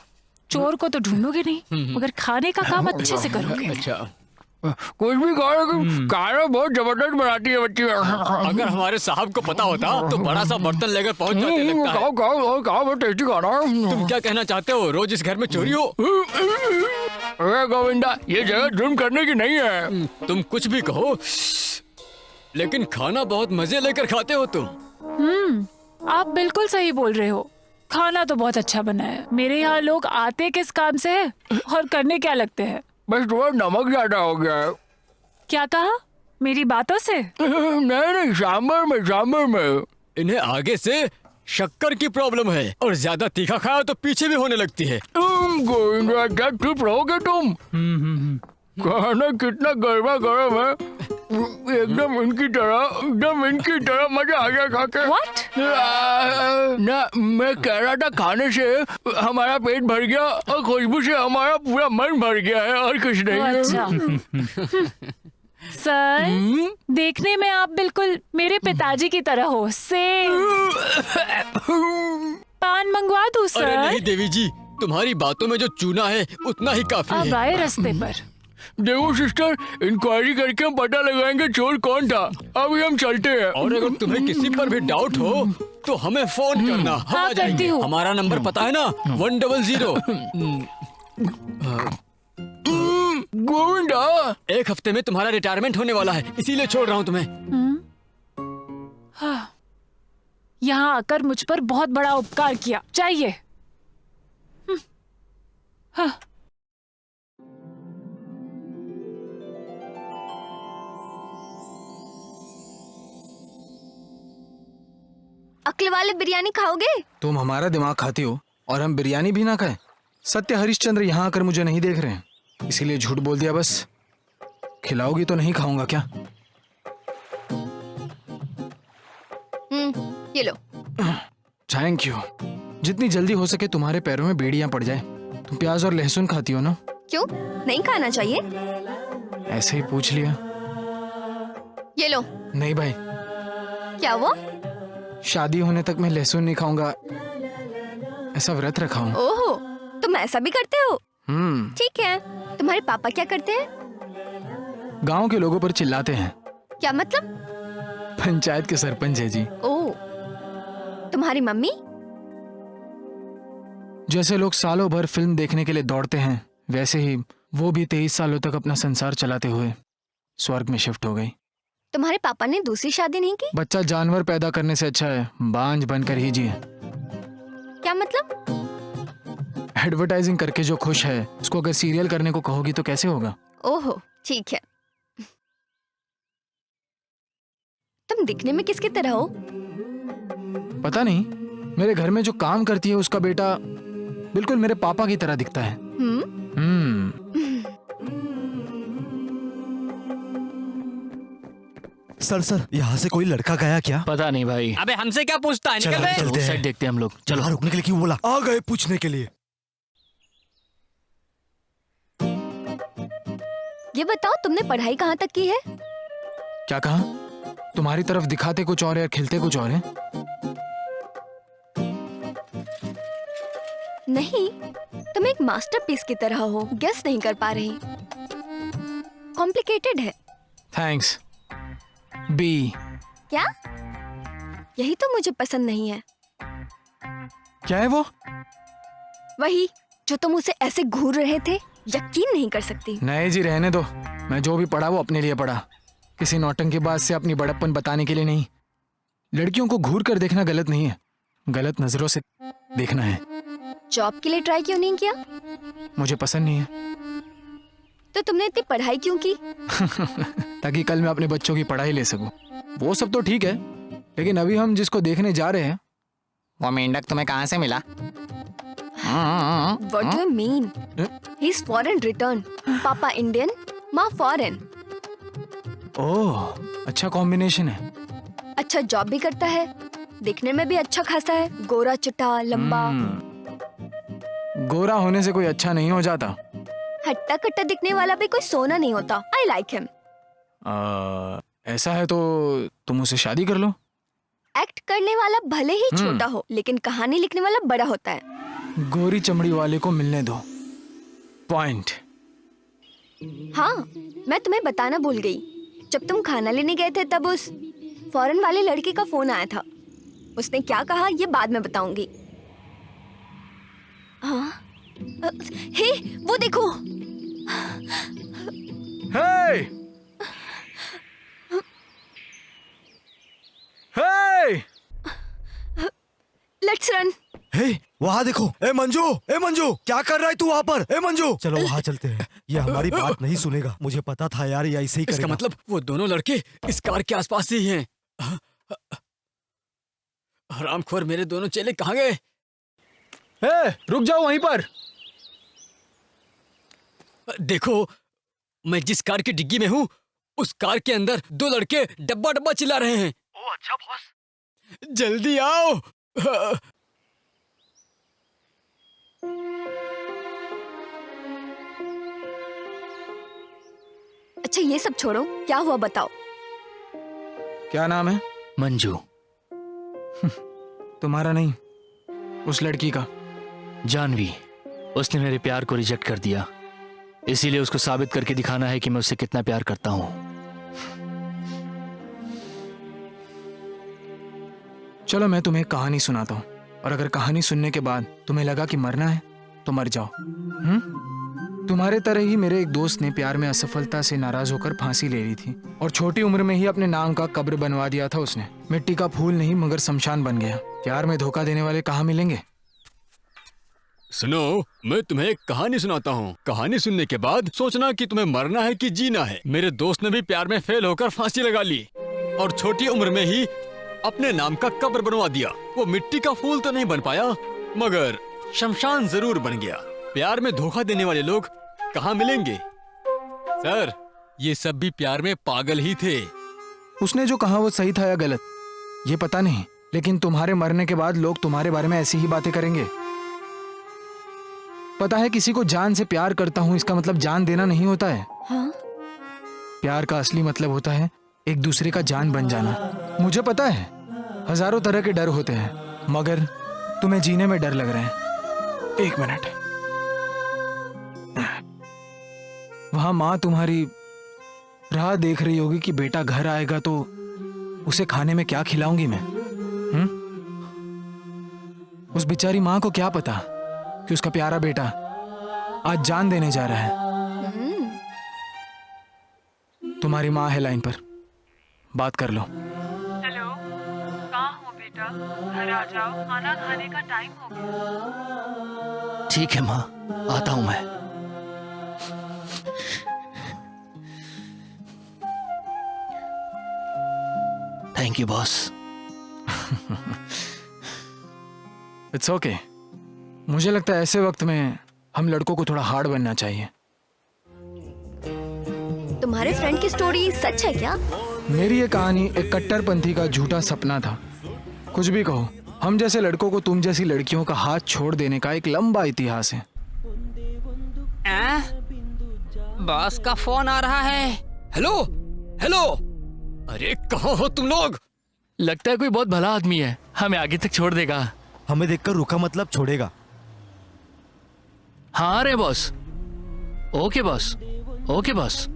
चोर को तो ढूंढोगे नहीं, मगर खाने का काम अच्छे से करोगे। अच्छा, कुछ भी खाना बहुत जबरदस्त बनाती है बच्ची। अगर हमारे साहब को पता होता तो बड़ा सा बर्तन लेकर पहुंच जाते लगता है। खाओ खाओ खाओ, बहुत टेस्टी खाना। तुम क्या कहना चाहते हो? रोज इस घर में चोरी हो? अरे गोविंदा, ये जगह जुर्म करने की नहीं है। तुम कुछ भी कहो, लेकिन खाना बहुत मजे लेकर खाते हो तुम। आप बिल्कुल सही बोल रहे हो, खाना तो बहुत अच्छा बना है। मेरे यहाँ लोग आते किस काम से है और करने क्या लगते हैं? बस थोड़ा नमक ज्यादा हो गया है। क्या कहा? मेरी बातों से? नहीं, सांबर में। इन्हें आगे से शक्कर की प्रॉब्लम है और ज्यादा तीखा खाया तो पीछे भी होने लगती है। गोविंदा, क्या चुप रहोगे तुम? खाना कितना गर्मा गर्म है, एकदम इनकी तरह मजा आ गया खा के। What? ना, मैं कह रहा था खाने से हमारा पेट भर गया और खुशबू से हमारा पूरा मन भर गया है और कुछ नहीं है। अच्छा। सर, देखने में आप बिल्कुल मेरे पिताजी की तरह हो। सेम। पान मंगवा दूं अरे सर? नहीं देवी जी, तुम्हारी बातों में जो चूना है उतना ही काफी अब है। आए रास्ते पर। देखो सिस्टर, इंक्वायरी करके हम पता लगाएंगे चोर कौन था। अभी हम चलते हैं। और अगर तुम्हें किसी पर भी डाउट हो तो हमें फोन करना, हम हाँ, आ जाएंगे। करती हूँ। हमारा नंबर पता है ना, 100। गोविंदा, 1 हफ्ते में तुम्हारा रिटायरमेंट होने वाला है, इसीलिए छोड़ रहा हूँ तुम्हें। हाँ, यहाँ आकर मुझ पर बहुत बड़ा उपकार किया। चाहिए। हाँ। अक्ल वाले बिरयानी खाओगे? तुम हमारा दिमाग खाती हो और हम बिरयानी भी ना खाएं। सत्य हरिश्चंद्र यहाँ आकर मुझे नहीं देख रहे हैं, इसीलिए झूठ बोल दिया बस। खिलाओगी तो नहीं खाऊंगा क्या? ये लो। Thank you. जितनी जल्दी हो सके तुम्हारे पैरों में बेड़ियां पड़ जाए। तुम प्याज और लहसुन खाती हो ना? क्यों नहीं खाना चाहिए? ऐसे ही पूछ लिया। ये लो। नहीं भाई, क्या वो? शादी होने तक मैं लहसुन नहीं खाऊंगा, ऐसा व्रत रखा हूँ। ओहो, तुम ऐसा भी करते हो? ठीक है। तुम्हारे पापा क्या करते हैं? गांव के लोगों पर चिल्लाते हैं। क्या मतलब? पंचायत के सरपंच है जी। ओह, तुम्हारी मम्मी? जैसे लोग सालों भर फिल्म देखने के लिए दौड़ते हैं, वैसे ही वो भी 23 सालों तक अपना संसार चलाते हुए स्वर्ग में शिफ्ट हो गई। तुम्हारे पापा ने दूसरी शादी नहीं की? बच्चा जानवर पैदा करने से अच्छा है बांझ बनकर ही जिए। क्या मतलब? एडवर्टाइजिंग करके जो खुश है उसको अगर सीरियल करने को कहोगी तो कैसे होगा? ओहो, ठीक है। तुम दिखने में किसकी तरह हो? पता नहीं, मेरे घर में जो काम करती है उसका बेटा बिल्कुल मेरे पापा की तरह दिखता है। सर यहाँ से कोई लड़का गया क्या? पता नहीं भाई। अबे हमसे क्या पूछता है, निकल चलो, बे। चलते उस हैं। साइड देखते हैं हम लोग। चलो। वहाँ रुकने के लिए क्यों बोला? आ गए पूछने के लिए। ये बताओ, तुमने पढ़ाई कहाँ तक की है? क्या कहा? तुम्हारी तरफ दिखाते कुछ और है और खिलते कुछ और है। नहीं, तुम एक मास्टरपीस की तरह हो। गेस नहीं कर पा रही। कॉम्प्लिकेटेड है। थैंक्स। बी। क्या? यही तो मुझे पसंद नहीं है। क्या है वो? वही जो तुम उसे ऐसे घूर रहे थे, यकीन नहीं कर सकती। नहीं जी, रहने दो। मैं जो भी पढ़ा वो अपने लिए पढ़ा, किसी नौटंकीबाज से अपनी बड़प्पन बताने के लिए नहीं। लड़कियों को घूर कर देखना गलत नहीं है, गलत नजरों से देखना है। जॉब के लिए ट्राई क्यों नहीं किया? मुझे पसंद नहीं है। तो तुमने इतनी पढ़ाई क्यों की? ताकि कल मैं अपने बच्चों की पढ़ाई ले सकूं। वो सब तो ठीक है, लेकिन अभी हम जिसको देखने जा रहे हैं वो मेंढक तुम्हें कहाँ से मिला? What do you mean? He's foreign returned. पापा इंडियन, माँ फॉरेन। ओह, अच्छा कॉम्बिनेशन है। अच्छा जॉब भी करता है, दिखने में भी अच्छा खासा है, गोरा चिट्टा लंबा। गोरा होने से कोई अच्छा नहीं हो जाता। हट्टा कट्टा दिखने वाला भी कोई सोना नहीं होता। I like him. ऐसा है तो तुम उसे शादी कर लो। एक्ट करने वाला भले ही छोटा हो, लेकिन कहानी लिखने वाला बड़ा होता है। गोरी चमड़ी वाले को मिलने दो। पॉइंट। हाँ, मैं तुम्हें बताना भूल गई। जब तुम खाना लेने गए थे तब उस फॉरेन वाले लड़के का फोन आया था। उसने क्या कहा ये बाद में बताऊंगी। हाँ? हे, वो देखो। हे! हे! Let's run. हे, वहाँ देखो। ए मंजू, क्या कर रहा है तू वहाँ पर? ए मंजू, चलो वहाँ चलते हैं। ये हमारी बात नहीं सुनेगा। मुझे पता था यार ये ऐसे ही इसका करेगा। मतलब वो दोनों लड़के इस कार के आसपास ही हैं। हरामखोर मेरे दोनों चेले कहाँ गए? रुक जाओ वहीं पर। देखो, मैं जिस कार की डिग्गी में हूँ उस कार के अंदर दो लड़के डब्बा डब्बा चिल्ला रहे हैं। ओ अच्छा बॉस। जल्दी आओ। अच्छा ये सब छोड़ो, क्या हुआ बताओ। क्या नाम है? मंजू। तुम्हारा नहीं, उस लड़की का। जानवी। उसने मेरे प्यार को रिजेक्ट कर दिया, इसीलिए उसको साबित करके दिखाना है कि मैं उससे कितना प्यार करता हूँ। चलो मैं तुम्हें एक कहानी सुनाता हूँ, और अगर कहानी सुनने के बाद तुम्हें लगा कि मरना है तो मर जाओ। तुम्हारे तरह ही मेरे एक दोस्त ने प्यार में असफलता से नाराज होकर फांसी ले ली थी, और छोटी उम्र में ही अपने नाम का कब्र बनवा दिया था उसने। मिट्टी का फूल नहीं मगर शमशान बन गया। प्यार में धोखा देने वाले कहाँ मिलेंगे? सुनो, मैं तुम्हें एक कहानी सुनाता हूँ। कहानी सुनने के बाद सोचना कि तुम्हें मरना है कि जीना है। मेरे दोस्त ने भी प्यार में फेल होकर फांसी लगा ली, और छोटी उम्र में ही अपने नाम का कब्र बनवा दिया। वो मिट्टी का फूल तो नहीं बन पाया, मगर शमशान जरूर बन गया। प्यार में धोखा देने वाले लोग कहाँ मिलेंगे? सर, ये सब भी प्यार में पागल ही थे। उसने जो कहा वो सही था या गलत ये पता नहीं, लेकिन तुम्हारे मरने के बाद लोग तुम्हारे बारे में ऐसी ही बातें करेंगे। पता है, किसी को जान से प्यार करता हूँ इसका मतलब जान देना नहीं होता है। हाँ? प्यार का असली मतलब होता है एक दूसरे का जान बन जाना। मुझे पता है हजारों तरह के डर होते हैं, मगर तुम्हें जीने में डर लग रहे हैं। एक मिनट। वहां माँ तुम्हारी राह देख रही होगी कि बेटा घर आएगा तो उसे खाने में क्या खिलाऊंगी मैं। उस बेचारी माँ को क्या पता कि उसका प्यारा बेटा आज जान देने जा रहा है। तुम्हारी माँ है लाइन पर, बात कर लो। हेलो, कहाँ हो बेटा? घर आ जाओ, खाना खाने का टाइम हो गया। ठीक है माँ, आता हूँ मैं। Thank you boss. It's okay. मुझे लगता है ऐसे वक्त में हम लड़कों को थोड़ा हार्ड बनना चाहिए। तुम्हारे फ्रेंड की स्टोरी सच है क्या? मेरी ये कहानी एक कट्टरपंथी का झूठा सपना था। कुछ भी कहो, हम जैसे लड़कों को तुम जैसी लड़कियों का हाथ छोड़ देने का एक लंबा इतिहास है। बॉस का फोन आ रहा है। हेलो हेलो, अरे कहाँ हो तुम लोग? लगता है कोई बहुत भला आदमी है, हमें आगे तक छोड़ देगा। हमें देखकर रुका मतलब छोड़ेगा। हाँ रे boss. Okay boss, okay boss.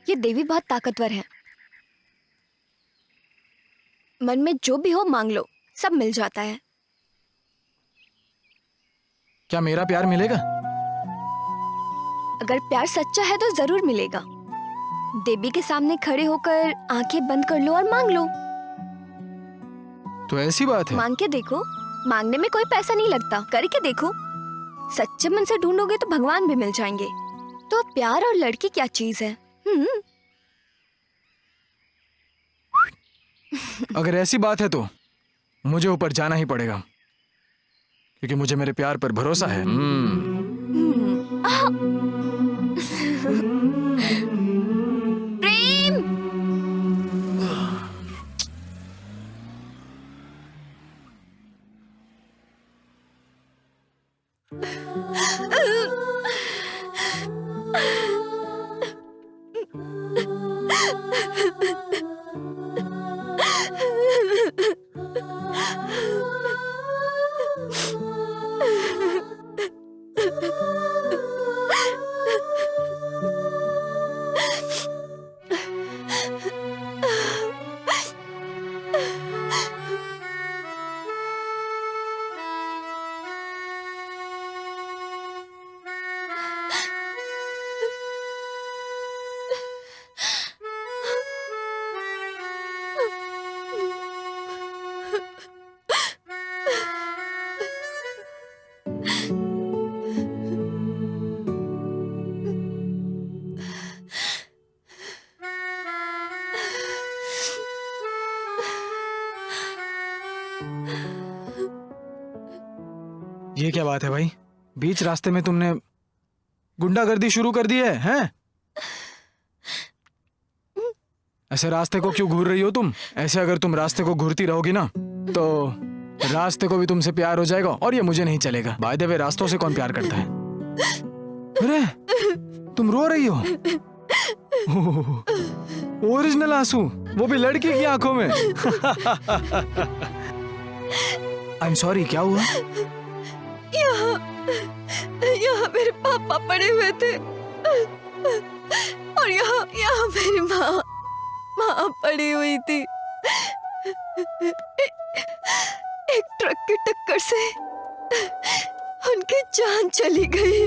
ये देवी बहुत ताकतवर है। मन में जो भी हो मांग लो, सब मिल जाता है। क्या मेरा प्यार मिलेगा? अगर प्यार सच्चा है तो जरूर मिलेगा। देवी के सामने खड़े होकर आंखें बंद कर लो और मांग लो। तो ऐसी बात है। मांग के देखो, मांगने में कोई पैसा नहीं लगता, करके देखो। सच्चे मन से ढूंढोगे तो भगवान भी मिल जाएंगे। तो प्यार और लड़की क्या चीज है? अगर ऐसी बात है तो मुझे ऊपर जाना ही पड़ेगा, क्योंकि मुझे मेरे प्यार पर भरोसा है। प्रेम। ये क्या बात है भाई, बीच रास्ते में तुमने गुंडागर्दी शुरू कर दी है, हैं? ऐसे रास्ते को क्यों घूर रही हो तुम? ऐसे अगर तुम रास्ते को घूरती रहोगी ना तो रास्ते को भी तुमसे प्यार हो जाएगा और ये मुझे नहीं चलेगा। बाय द वे, रास्तों से कौन प्यार करता है? अरे तुम रो रही हो? ओरिजिनल आंसू, वो भी लड़की की आंखों में। आई एम सॉरी, क्या हुआ? यहाँ मेरे पापा पड़े हुए थे और यहाँ मेरी माँ पड़ी हुई थी। एक ट्रक की टक्कर से उनकी जान चली गई।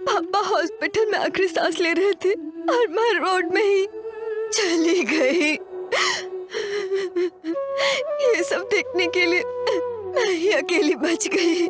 पापा हॉस्पिटल में आखिरी सांस ले रहे थे और मैं रोड में ही चली गई। ये सब देखने के लिए मैं ही अकेली बच गई।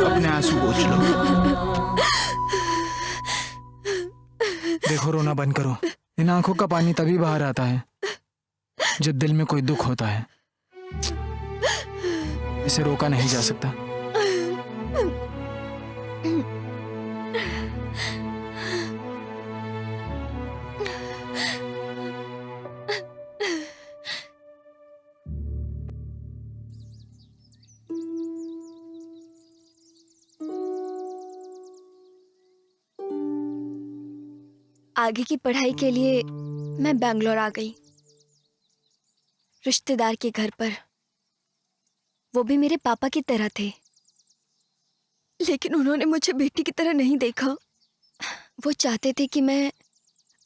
अपने आंसू पोंछ लो। देखो, रोना बंद करो। इन आंखों का पानी तभी बाहर आता है जब दिल में कोई दुख होता है। इसे रोका नहीं जा सकता। आगे की पढ़ाई के लिए मैं बैंगलोर आ गई, रिश्तेदार के घर पर। वो भी मेरे पापा की तरह थे, लेकिन उन्होंने मुझे बेटी की तरह नहीं देखा। वो चाहते थे कि मैं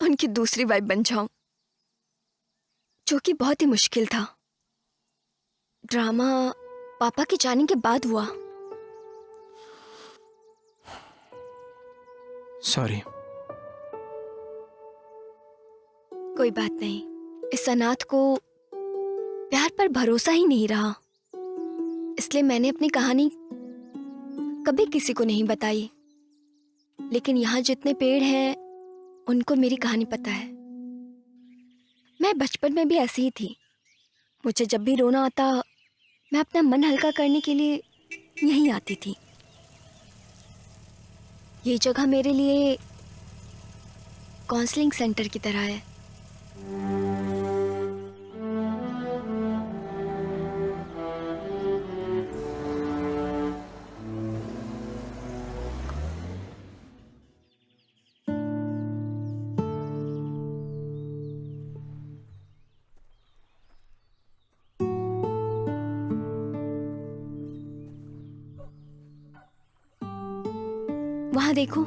उनकी दूसरी वाइफ बन जाऊं, जो कि बहुत ही मुश्किल था। ड्रामा पापा के जाने के बाद हुआ। सॉरी। कोई बात नहीं। इस अनाथ को प्यार पर भरोसा ही नहीं रहा, इसलिए मैंने अपनी कहानी कभी किसी को नहीं बताई। लेकिन यहाँ जितने पेड़ हैं उनको मेरी कहानी पता है। मैं बचपन में भी ऐसी ही थी। मुझे जब भी रोना आता, मैं अपना मन हल्का करने के लिए यहीं आती थी। ये जगह मेरे लिए काउंसलिंग सेंटर की तरह है। वहां देखो,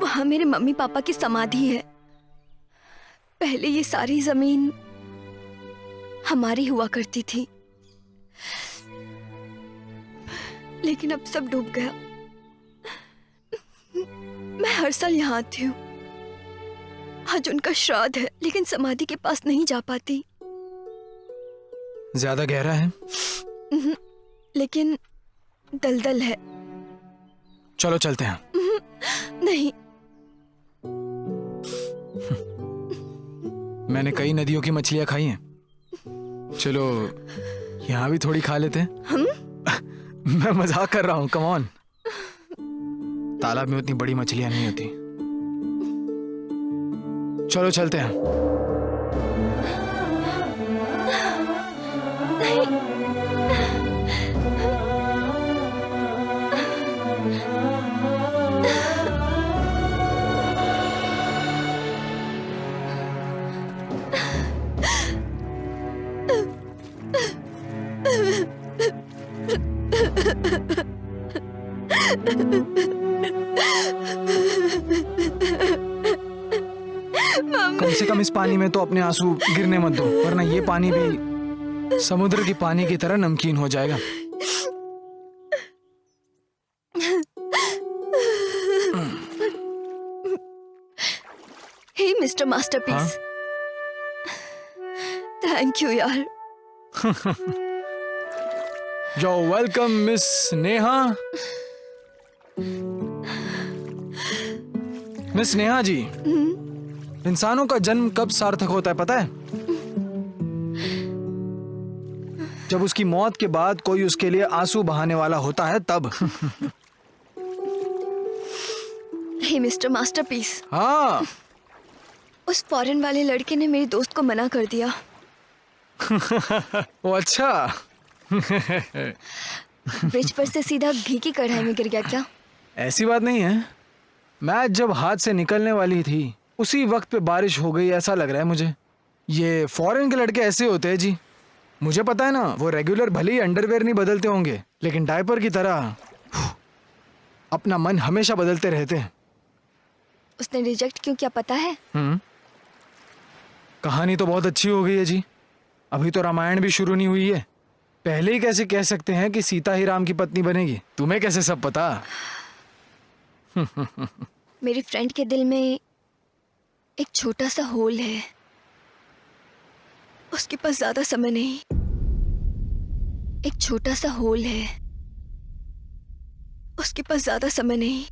वहां मेरे मम्मी पापा की समाधि है। पहले ये सारी जमीन हमारी हुआ करती थी, लेकिन अब सब डूब गया। मैं हर साल यहाँ आती हूँ। आज उनका श्राद्ध है, लेकिन समाधि के पास नहीं जा पाती। ज्यादा गहरा है? लेकिन दलदल है। चलो चलते हैं। नहीं। मैंने कई नदियों की मछलियां खाई हैं। चलो यहाँ भी थोड़ी खा लेते हैं। मैं मजाक कर रहा हूँ, कम ऑन। तालाब में उतनी बड़ी मछलियां नहीं होती। चलो चलते हैं। कम से कम पानी में तो अपने आंसू गिरने मत दो, वरना ये पानी भी समुद्र के पानी की तरह नमकीन हो जाएगा। Hey mister masterpiece, thank you यार। Yo welcome miss Neha. Miss Neha ji, इंसानों का जन्म कब सार्थक होता है पता है? जब उसकी मौत के बाद कोई उसके लिए आंसू बहाने वाला होता है तब। हे मिस्टर मास्टरपीस, हाँ। उस फॉरेन वाले लड़के ने मेरी दोस्त को मना कर दिया। वो अच्छा। ब्रिज पर से सीधा घी की कढ़ाई में गिर गया क्या? ऐसी बात नहीं है, मैच जब हाथ से निकलने वाली थी उसी वक्त पे बारिश हो गई, ऐसा लग रहा है मुझे। ये फॉरेन के लड़के ऐसे होते हैं जी, मुझे पता है ना, वो रेगुलर भले ही अंडरवेयर नहीं बदलते होंगे, लेकिन डायपर की तरह अपना मन हमेशा बदलते रहते हैं। उसने रिजेक्ट क्यों किया पता है? कहानी तो बहुत अच्छी हो गई है जी, अभी तो रामायण भी शुरू नहीं हुई है, पहले ही कैसे कह सकते हैं कि सीता ही राम की पत्नी बनेगी? तुम्हें कैसे सब पता? मेरी फ्रेंड के दिल में एक छोटा सा होल है, उसके पास ज्यादा समय नहीं। एक छोटा सा होल है, उसके पास ज्यादा समय नहीं।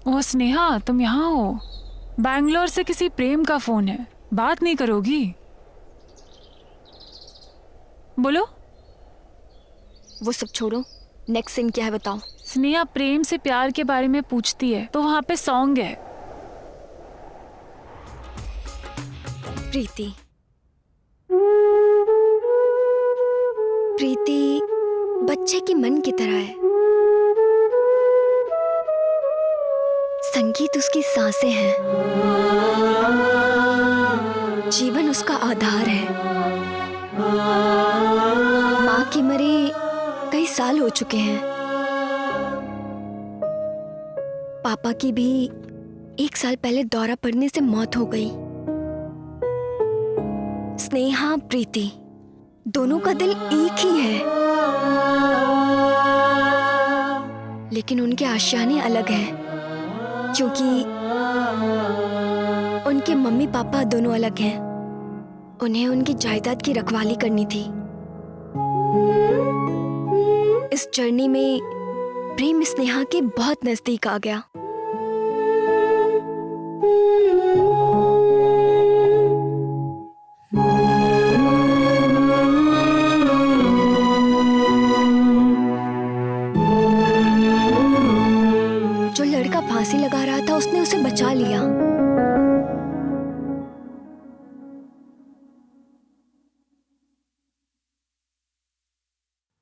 ओ स्नेहा, तुम यहाँ हो? बैंगलोर से किसी प्रेम का फोन है, बात नहीं करोगी? बोलो। वो सब छोड़ो, नेक्स्ट सीन क्या है बताओ। स्नेहा प्रेम से प्यार के बारे में पूछती है तो वहां पे सॉन्ग है। प्रीति, प्रीति बच्चे के मन की तरह है, संगीत उसकी सांसें हैं, जीवन उसका आधार है। माँ के मरे कई साल हो चुके हैं, पापा की भी 1 साल पहले दौरा पड़ने से मौत हो गई। स्नेहा प्रीति दोनों का दिल एक ही है, लेकिन उनके आशियाने अलग हैं, क्योंकि उनके मम्मी पापा दोनों अलग हैं। उन्हें उनकी जायदाद की रखवाली करनी थी। इस जर्नी में प्रेम स्नेहा के बहुत नजदीक आ गया। जो लड़का फांसी लगा रहा था उसने उसे बचा लिया।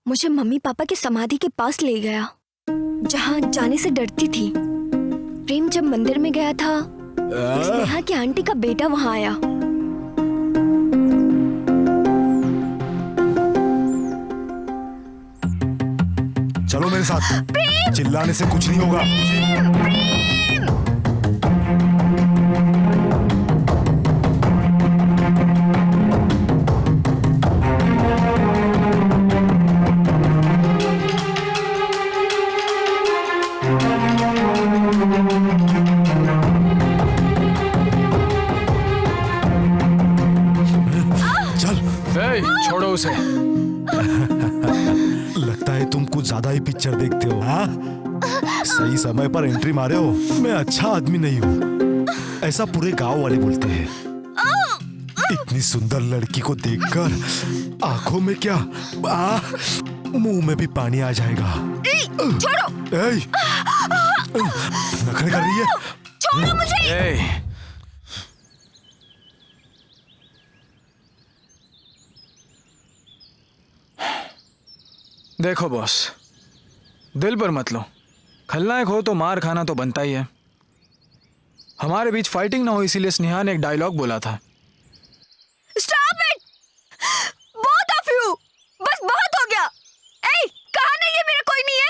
मुझे मम्मी पापा की समाधि के पास ले गया, जहां जाने से डरती थी। प्रेम जब मंदिर में गया था, स्नेहा की आंटी का बेटा वहां आया। चलो मेरे साथ, चिल्लाने से कुछ नहीं होगा। छोड़ो उसे। लगता है तुम कुछ ज्यादा ही पिक्चर देखते हो। हाँ, सही समय पर एंट्री मारे हो। मैं अच्छा आदमी नहीं हूँ, ऐसा पूरे गांव वाले बोलते हैं। इतनी सुंदर लड़की को देखकर आंखों में क्या, मुंह में भी पानी आ जाएगा। छोड़ो। नखरे कर रही है। छोड़ो मुझे। देखो बॉस, दिल पर मत लो। खलनायक हो तो मार खाना तो बनता ही है। हमारे बीच फाइटिंग ना हो इसीलिए स्नेहा ने एक डायलॉग बोला था। Stop it! Both of you! बस बहुत हो गया। ए, कहा नहीं है मेरा कोई नहीं है।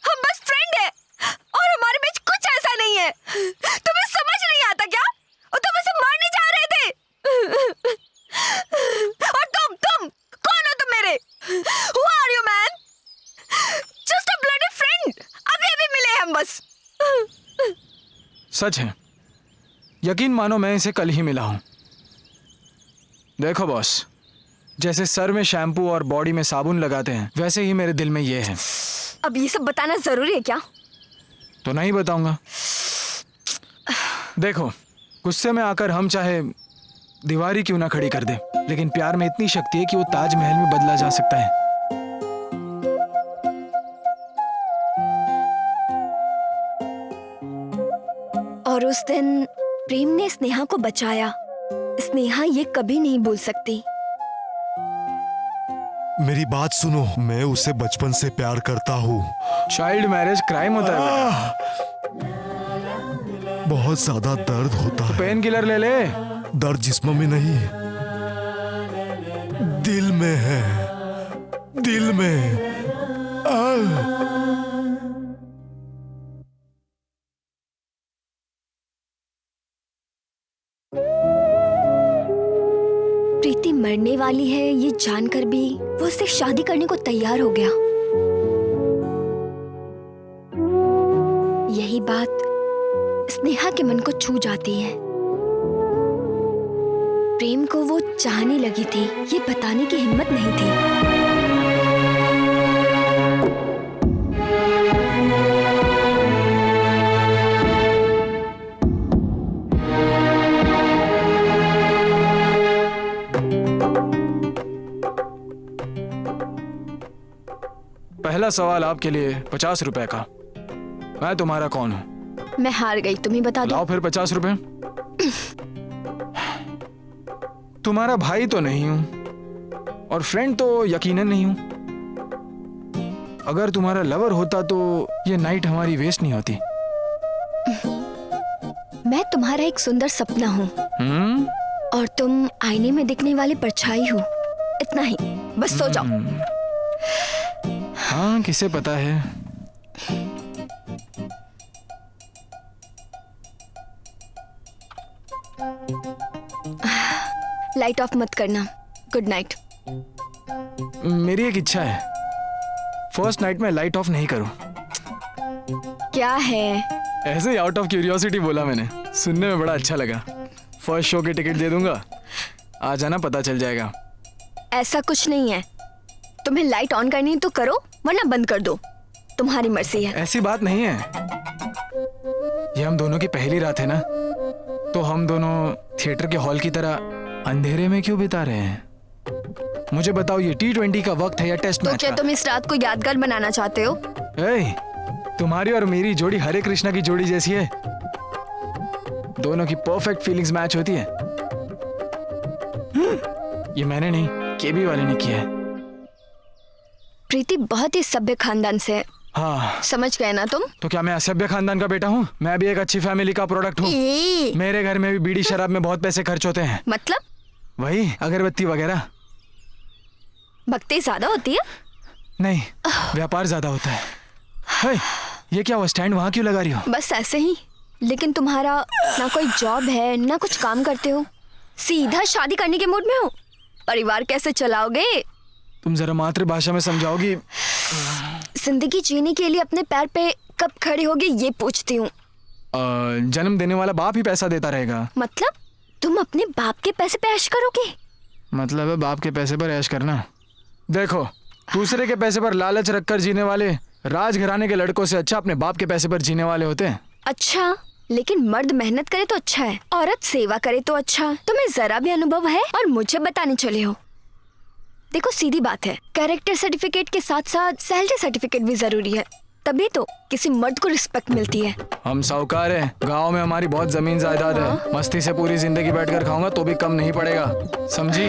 हम बस फ्रेंड है और हमारे बीच कुछ ऐसा नहीं है। तुम्हें समझ नहीं आता क्या? और तुम उसे मारने जा रहे थे। और तुम कौन हो तुम मेरे? Who are you man? Just a bloody friend. अभी मिले हम बस। सच है, यकीन मानो मैं इसे कल ही मिला हूं। देखो बॉस, जैसे सर में शैम्पू और बॉडी में साबुन लगाते हैं वैसे ही मेरे दिल में ये है। अब ये सब बताना जरूरी है क्या? तो नहीं बताऊंगा। देखो, गुस्से में आकर हम चाहे दीवारी क्यों ना खड़ी कर दे, लेकिन प्यार में इतनी शक्ति है कि वो ताजमहल में बदला जा सकता है। और उस दिन प्रेम ने स्नेहा को बचाया। स्नेहा ये कभी नहीं भूल सकती। मेरी बात सुनो, मैं उसे बचपन से प्यार करता हूँ। चाइल्ड मैरिज क्राइम होता है। बहुत ज्यादा दर्द होता है। पेन किलर ले ले। दर्द जिस्म में नहीं, दिल में है, दिल में। प्रीति मरने वाली है ये जानकर भी वो उससे शादी करने को तैयार हो गया। यही बात स्नेहा के मन को छू जाती है। प्रेम को वो चाहने लगी थी, ये बताने की हिम्मत नहीं थी। पहला सवाल आपके लिए 50 रुपए का। मैं तुम्हारा कौन हूँ? मैं हार गई, तुम ही बता दो। लाओ फिर 50 रुपए। तुम्हारा भाई तो नहीं हूं और फ्रेंड तो यकीनन नहीं हूं। अगर तुम्हारा लवर होता तो ये नाइट हमारी वेस्ट नहीं होती। मैं तुम्हारा एक सुंदर सपना हूँ और तुम आईने में दिखने वाली परछाई हो। इतना ही, बस सो जाओ। हाँ, किसे पता है। लाइट ऑफ मत करना। Good night. मेरी एक इच्छा है, फर्स्ट नाइट में लाइट ऑफ नहीं करूं। क्या है? ऐसे ही आउट ऑफ क्यूरियोसिटी बोला मैंने, सुनने में बड़ा अच्छा लगा। फर्स्ट शो की टिकट दे दूंगा, आ जाना, पता चल जाएगा। ऐसा कुछ नहीं है। तुम्हें लाइट ऑन करनी है तो करो, वरना बंद कर दो, तुम्हारी मर्जी है। ऐसी बात नहीं है, ये हम दोनों की पहली रात है ना, तो हम दोनों थिएटर के हॉल की तरह अंधेरे में क्यों बिता रहे हैं? मुझे बताओ, ये T20 का वक्त है या टेस्ट मैच का? तो क्या तुम इस रात को यादगार बनाना चाहते हो? तुम्हारी और मेरी जोड़ी हरे कृष्णा की जोड़ी जैसी है। दोनों की परफेक्ट फीलिंग्स मैच होती है। ये मैंने नहीं, केबी वाले ने किया है। प्रीति बहुत ही सभ्य खानदान से है। हाँ, समझ गए ना तुम? तो क्या मैं असभ्य खानदान का बेटा हूँ? मैं भी एक अच्छी फैमिली का प्रोडक्ट हूँ। मेरे घर में भी बीड़ी शराब में बहुत पैसे खर्च होते हैं। मतलब? वही अगरबत्ती वगैरह। भक्ति ज्यादा होती है? नहीं, व्यापार ज्यादा होता है। हे, ये क्या हुआ? स्टैंड वहाँ क्यों लगा रही हो? बस ऐसे ही। लेकिन तुम्हारा ना कोई जॉब है ना कुछ काम करते हो, सीधा शादी करने के मूड में हो। परिवार कैसे चलाओगे? तुम जरा मातृभाषा में समझाओगी? जिंदगी जीने के लिए अपने पैर पे कब खड़े होगे ये पूछती हूँ। जन्म देने वाला बाप ही पैसा देता रहेगा। मतलब तुम अपने बाप के पैसे पे ऐश करोगे? मतलब है बाप के पैसे पर ऐश करना। देखो, दूसरे के पैसे पर लालच रखकर जीने वाले राजघराने के लड़कों से अच्छा अपने बाप के पैसे पर जीने वाले होते हैं। अच्छा, लेकिन मर्द मेहनत करे तो अच्छा है, औरत सेवा करे तो अच्छा। तुम्हें जरा भी अनुभव है और मुझे बताने चले हो। देखो, सीधी बात है, कैरेक्टर सर्टिफिकेट के साथ साथ सैलरी सर्टिफिकेट भी जरूरी है, तभी तो किसी मर्द को रिस्पेक्ट मिलती है। हम साहूकार हैं, गांव में हमारी बहुत जमीन जायदाद है। मस्ती से पूरी जिंदगी बैठकर खाऊंगा तो भी कम नहीं पड़ेगा, समझी?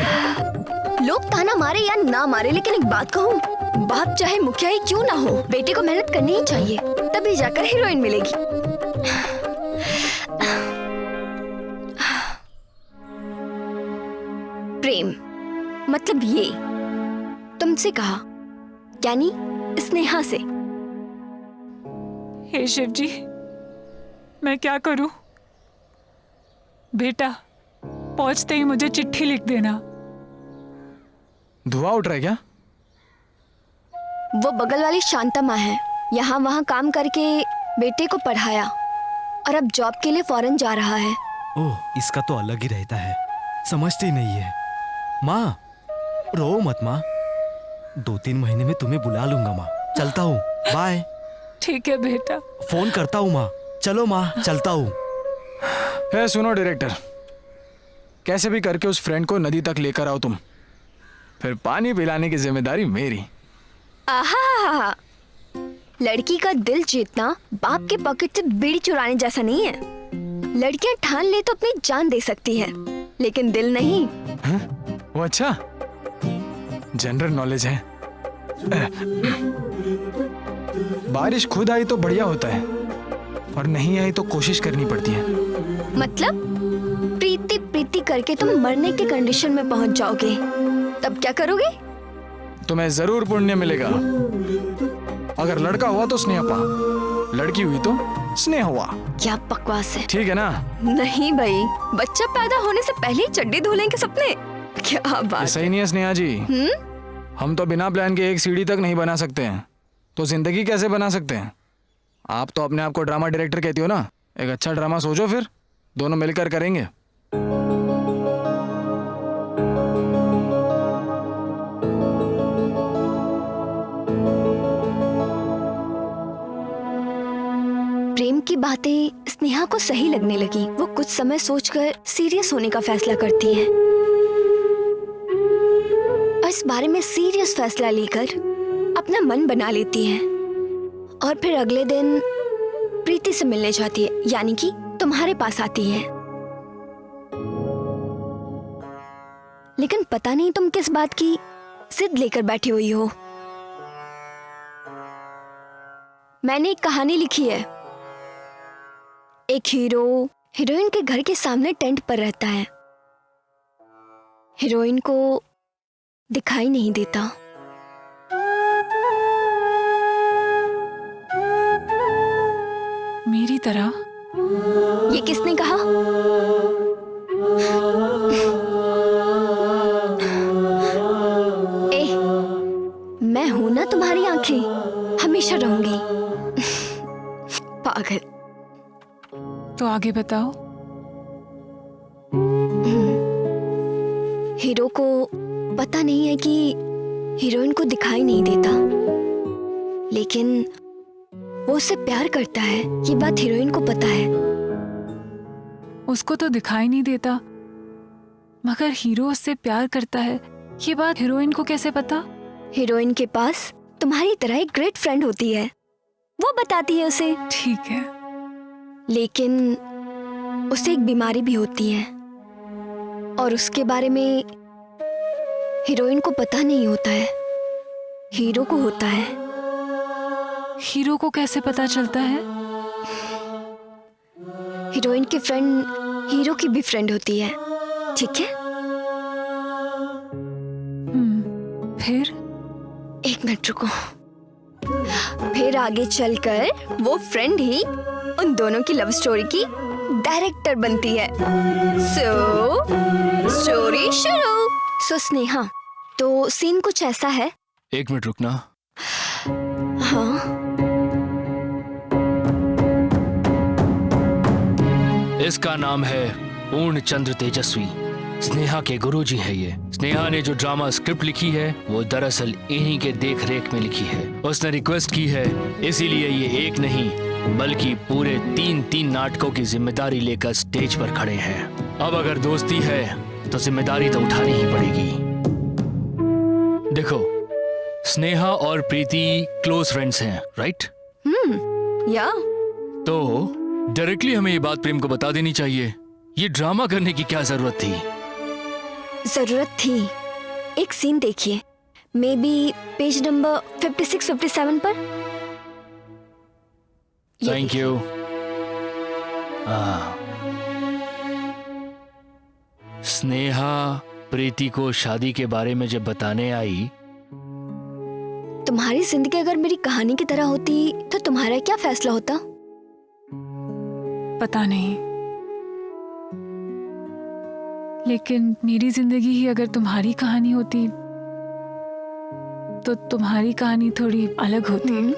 लोग ताना मारे या ना मारे, लेकिन एक बात कहूँ, बाप चाहे मुखिया ही क्यों ना हो, बेटे को मेहनत करनी ही चाहिए, तभी जाकर हीरोइन मिलेगी। प्रेम मतलब ये तुमसे कहा, यानी स्नेहा से। हे शिव जी, मैं क्या करूं? बेटा पहुंचते ही मुझे चिट्ठी लिख देना। धुआं उठ रहा है क्या? वो बगल वाली शांता माँ है, यहाँ वहाँ काम करके बेटे को पढ़ाया और अब जॉब के लिए फॉरेन जा रहा है। ओह, इसका तो अलग ही रहता है, समझती ही नहीं है। माँ रो मत माँ, 2-3 महीने में तुम्हें बुला लूंगा माँ। चलता हूँ, बाय। ठीक है बेटा। फोन करता हूँ माँ। चलो माँ, चलता हूँ। सुनो डायरेक्टर, कैसे भी करके उस फ्रेंड को नदी तक लेकर आओ तुम, फिर पानी पिलाने की जिम्मेदारी मेरी। आहा, लड़की का दिल जीतना बाप के पॉकेट से बीड़ी चुराने जैसा नहीं है। लड़कियां ठान ले तो अपनी जान दे सकती है, लेकिन दिल नहीं। वो अच्छा जनरल नॉलेज है। बारिश खुद आई तो बढ़िया होता है, और नहीं आई तो कोशिश करनी पड़ती है। मतलब प्रीति प्रीति करके तुम मरने के कंडीशन में पहुंच जाओगे, तब क्या करोगे? तुम्हें जरूर पुण्य मिलेगा। अगर लड़का हुआ तो स्नेह पा, लड़की हुई तो स्नेह हुआ। क्या बकवास है। ठीक है ना? नहीं भाई, बच्चा पैदा होने से पहले ही चड्डी धो लेंगे सपने, क्या बात। सही नहीं है स्नेहा जी। हम तो बिना प्लान के एक सीढ़ी तक नहीं बना सकते हैं, तो जिंदगी कैसे बना सकते हैं? आप तो अपने आप को ड्रामा डायरेक्टर कहती हो ना। एक अच्छा ड्रामा सोचो, फिर दोनों मिलकर करेंगे। प्रेम की बातें स्नेहा को सही लगने लगी। वो कुछ समय सोचकर सीरियस होने का फैसला करती है और इस बारे में सीरियस फैसला लेकर अपना मन बना लेती है, और फिर अगले दिन प्रीति से मिलने जाती है, यानी कि तुम्हारे पास आती है। लेकिन पता नहीं तुम किस बात की जिद लेकर बैठी हुई हो। मैंने एक कहानी लिखी है। एक हीरो हीरोइन के घर के सामने टेंट पर रहता है। हीरोइन को दिखाई नहीं देता। मेरी तरह? ये किसने कहा? मैं हूं ना तुम्हारी आंखें, हमेशा रहूंगी। पागल। तो आगे बताओ। हीरो को पता नहीं है कि हीरोइन को दिखाई नहीं देता, लेकिन वो उससे प्यार करता है, ये बात हीरोइन को पता है। उसको तो दिखाई नहीं देता, मगर हीरो उससे प्यार करता है, ये बात हीरोइन को कैसे पता? हीरोइन के पास तुम्हारी तरह एक ग्रेट फ्रेंड होती है, वो बताती है उसे। ठीक है। लेकिन उसे एक बीमारी भी होती है, और उसके बारे में हीरोइन को पता नहीं होता है, हीरो को होता है। हीरो को कैसे पता चलता है? हीरोइन की फ्रेंड हीरो की भी फ्रेंड होती है, ठीक है? फिर? एक मिनट रुको। फिर आगे चलकर वो फ्रेंड ही उन दोनों की लव स्टोरी की डायरेक्टर बनती है। सो स्टोरी शुरू। सो स्नेहा, तो सीन कुछ ऐसा है। एक मिनट रुकना। हाँ। इसका नाम है पूर्णचंद्र तेजस्वी। स्नेहा के गुरुजी है ये। स्नेहा ने जो ड्रामा स्क्रिप्ट लिखी है वो दरअसल इन्हीं के देख रेख में लिखी है। उसने रिक्वेस्ट की है, इसीलिए ये एक नहीं बल्कि पूरे 3 नाटकों की जिम्मेदारी लेकर स्टेज पर खड़े हैं। अब अगर दोस्ती है तो जिम्मेदारी तो उठानी ही पड़ेगी। देखो, स्नेहा और प्रीति क्लोज फ्रेंड्स हैं, राइट? या तो डायरेक्टली हमें ये बात प्रेम को बता देनी चाहिए। ये ड्रामा करने की क्या जरूरत थी? जरूरत थी। एक सीन देखिए, मे बी पेज नंबर 56-57 पर। ये थैंक यू। स्नेहा प्रीति को शादी के बारे में जब बताने आई, तुम्हारी जिंदगी अगर मेरी कहानी की तरह होती तो तुम्हारा क्या फैसला होता? पता नहीं, लेकिन मेरी जिंदगी ही अगर तुम्हारी कहानी होती तो तुम्हारी कहानी थोड़ी अलग होती।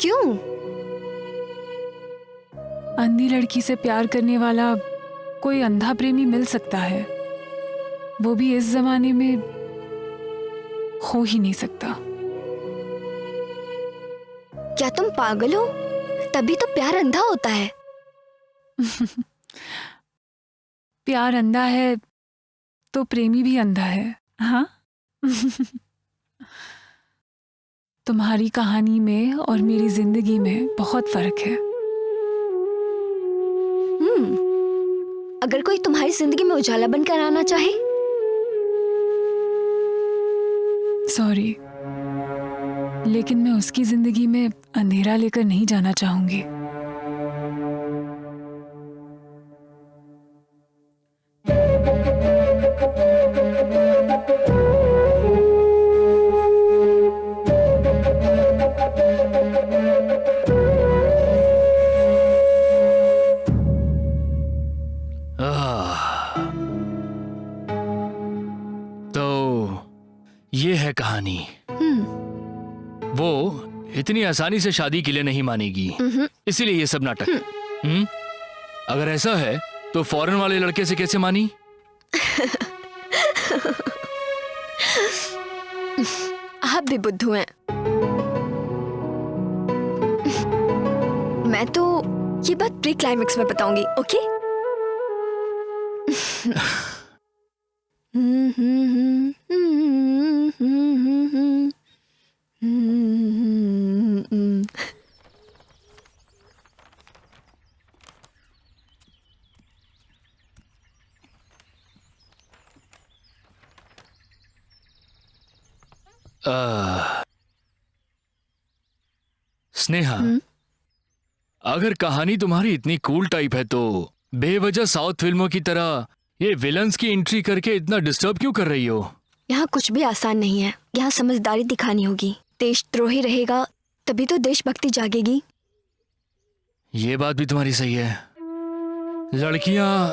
क्यों? अंधी लड़की से प्यार करने वाला कोई अंधा प्रेमी मिल सकता है, वो भी इस जमाने में हो ही नहीं सकता। क्या तुम पागल हो? तभी तो प्यार अंधा होता है। प्यार अंधा है तो प्रेमी भी अंधा है। हाँ। तुम्हारी कहानी में और मेरी जिंदगी में बहुत फर्क है। अगर कोई तुम्हारी जिंदगी में उजाला बनकर आना चाहे? सॉरी, लेकिन मैं उसकी जिंदगी में अंधेरा लेकर नहीं जाना चाहूंगी। तो ये है कहानी। वो इतनी आसानी से शादी के लिए नहीं मानेगी, इसीलिए ये सब नाटक। अगर ऐसा है तो फॉरेन वाले लड़के से कैसे मानी? आप भी बुद्धू हैं। मैं तो ये बात प्री क्लाइमेक्स में बताऊंगी, ओके? स्नेहा, अगर कहानी तुम्हारी इतनी कूल टाइप है तो बेवजह साउथ फिल्मों की तरह ये विलन्स की एंट्री करके इतना डिस्टर्ब क्यों कर रही हो? यहाँ कुछ भी आसान नहीं है। यहाँ समझदारी दिखानी होगी। देशद्रोही रहेगा तभी तो देशभक्ति जागेगी। ये बात भी तुम्हारी सही है। लड़कियां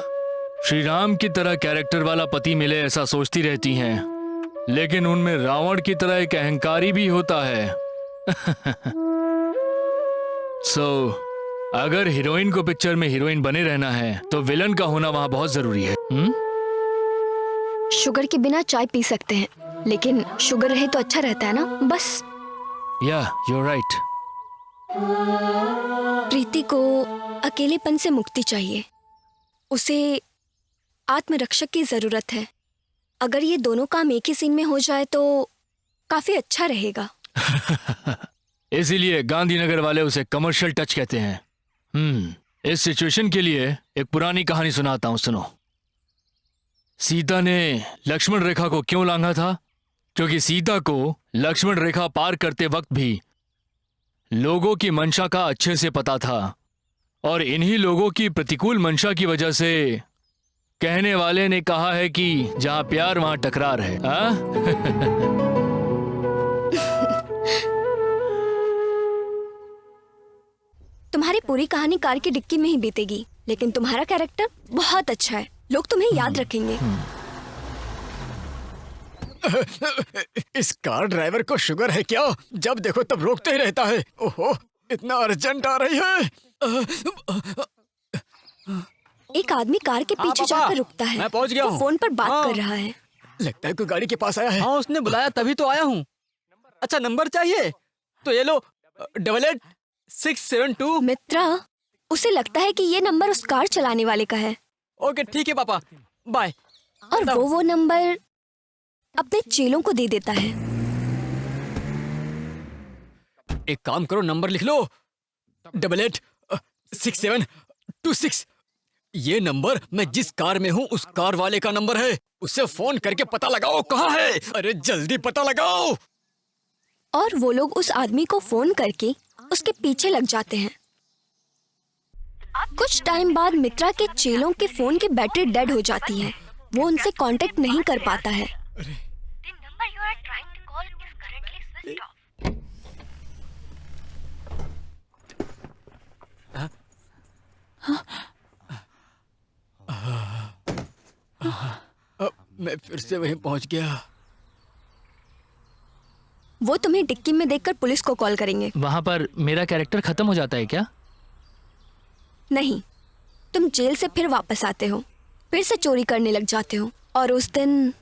श्री राम की तरह कैरेक्टर वाला पति मिले ऐसा सोचती रहती हैं, लेकिन उनमें रावण की तरह एक अहंकारी भी होता है। अगर हीरोइन को पिक्चर में हीरोइन बने रहना है तो विलन का होना वहां बहुत जरूरी है। शुगर के बिना चाय पी सकते हैं, लेकिन शुगर रहे तो अच्छा रहता है ना, बस। या यू आर राइट। प्रीति को अकेलेपन से मुक्ति चाहिए। उसे आत्मरक्षक की जरूरत है। अगर ये दोनों काम एक ही सीन में हो जाए तो काफी अच्छा रहेगा। इसीलिए गांधीनगर वाले उसे कमर्शियल टच कहते हैं। इस सिचुएशन के लिए एक पुरानी कहानी सुनाता हूं, सुनो। सीता ने लक्ष्मण रेखा को क्यों लांघा था? क्योंकि सीता को लक्ष्मण रेखा पार करते वक्त भी लोगों की मंशा का अच्छे से पता था, और इन्हीं लोगों की प्रतिकूल मंशा की वजह से कहने वाले ने कहा है कि जहां प्यार वहां टकरार है। तुम्हारी पूरी कहानी कार की डिक्की में ही बीतेगी, लेकिन तुम्हारा कैरेक्टर बहुत अच्छा है। लोग तुम्हें याद रखेंगे। इस कार ड्राइवर को शुगर है क्या? जब देखो तब रोकते ही रहता है। ओहो, इतना अर्जेंट आ रही है। एक आदमी कार के पीछे जाकर रुकता है। मैं पहुंच गया वो हूँ। फोन पर बात हाँ। कर रहा है। लगता है कोई गाड़ी के पास आया है। हाँ, उसने बुलाया तभी तो आया हूँ। अच्छा, नंबर चाहिए तो ये लो, 88-672। मित्रा, उसे लगता है कि ये नंबर उस कार चलाने वाले का है, ओके ठीक है पापा, बाय। और वो नंबर अपने चेलों को दे देता है। एक काम करो, नंबर लिख लो, 88-6726। ये नंबर मैं जिस कार में हूँ उस कार वाले का नंबर है। उसे फोन करके पता लगाओ कहाँ है। अरे जल्दी पता लगाओ। और वो लोग उस आदमी को फोन करके उसके पीछे लग जाते हैं। कुछ टाइम बाद मित्रा के चेलों के फोन की बैटरी डेड हो जाती है। वो उनसे कांटेक्ट नहीं कर पाता है। मैं फिर से वहीं पहुंच गया। वो तुम्हें डिक्की में देखकर पुलिस को कॉल करेंगे। वहां पर मेरा कैरेक्टर खत्म हो जाता है क्या? नहीं, तुम जेल से फिर वापस आते हो, फिर से चोरी करने लग जाते हो और उस दिन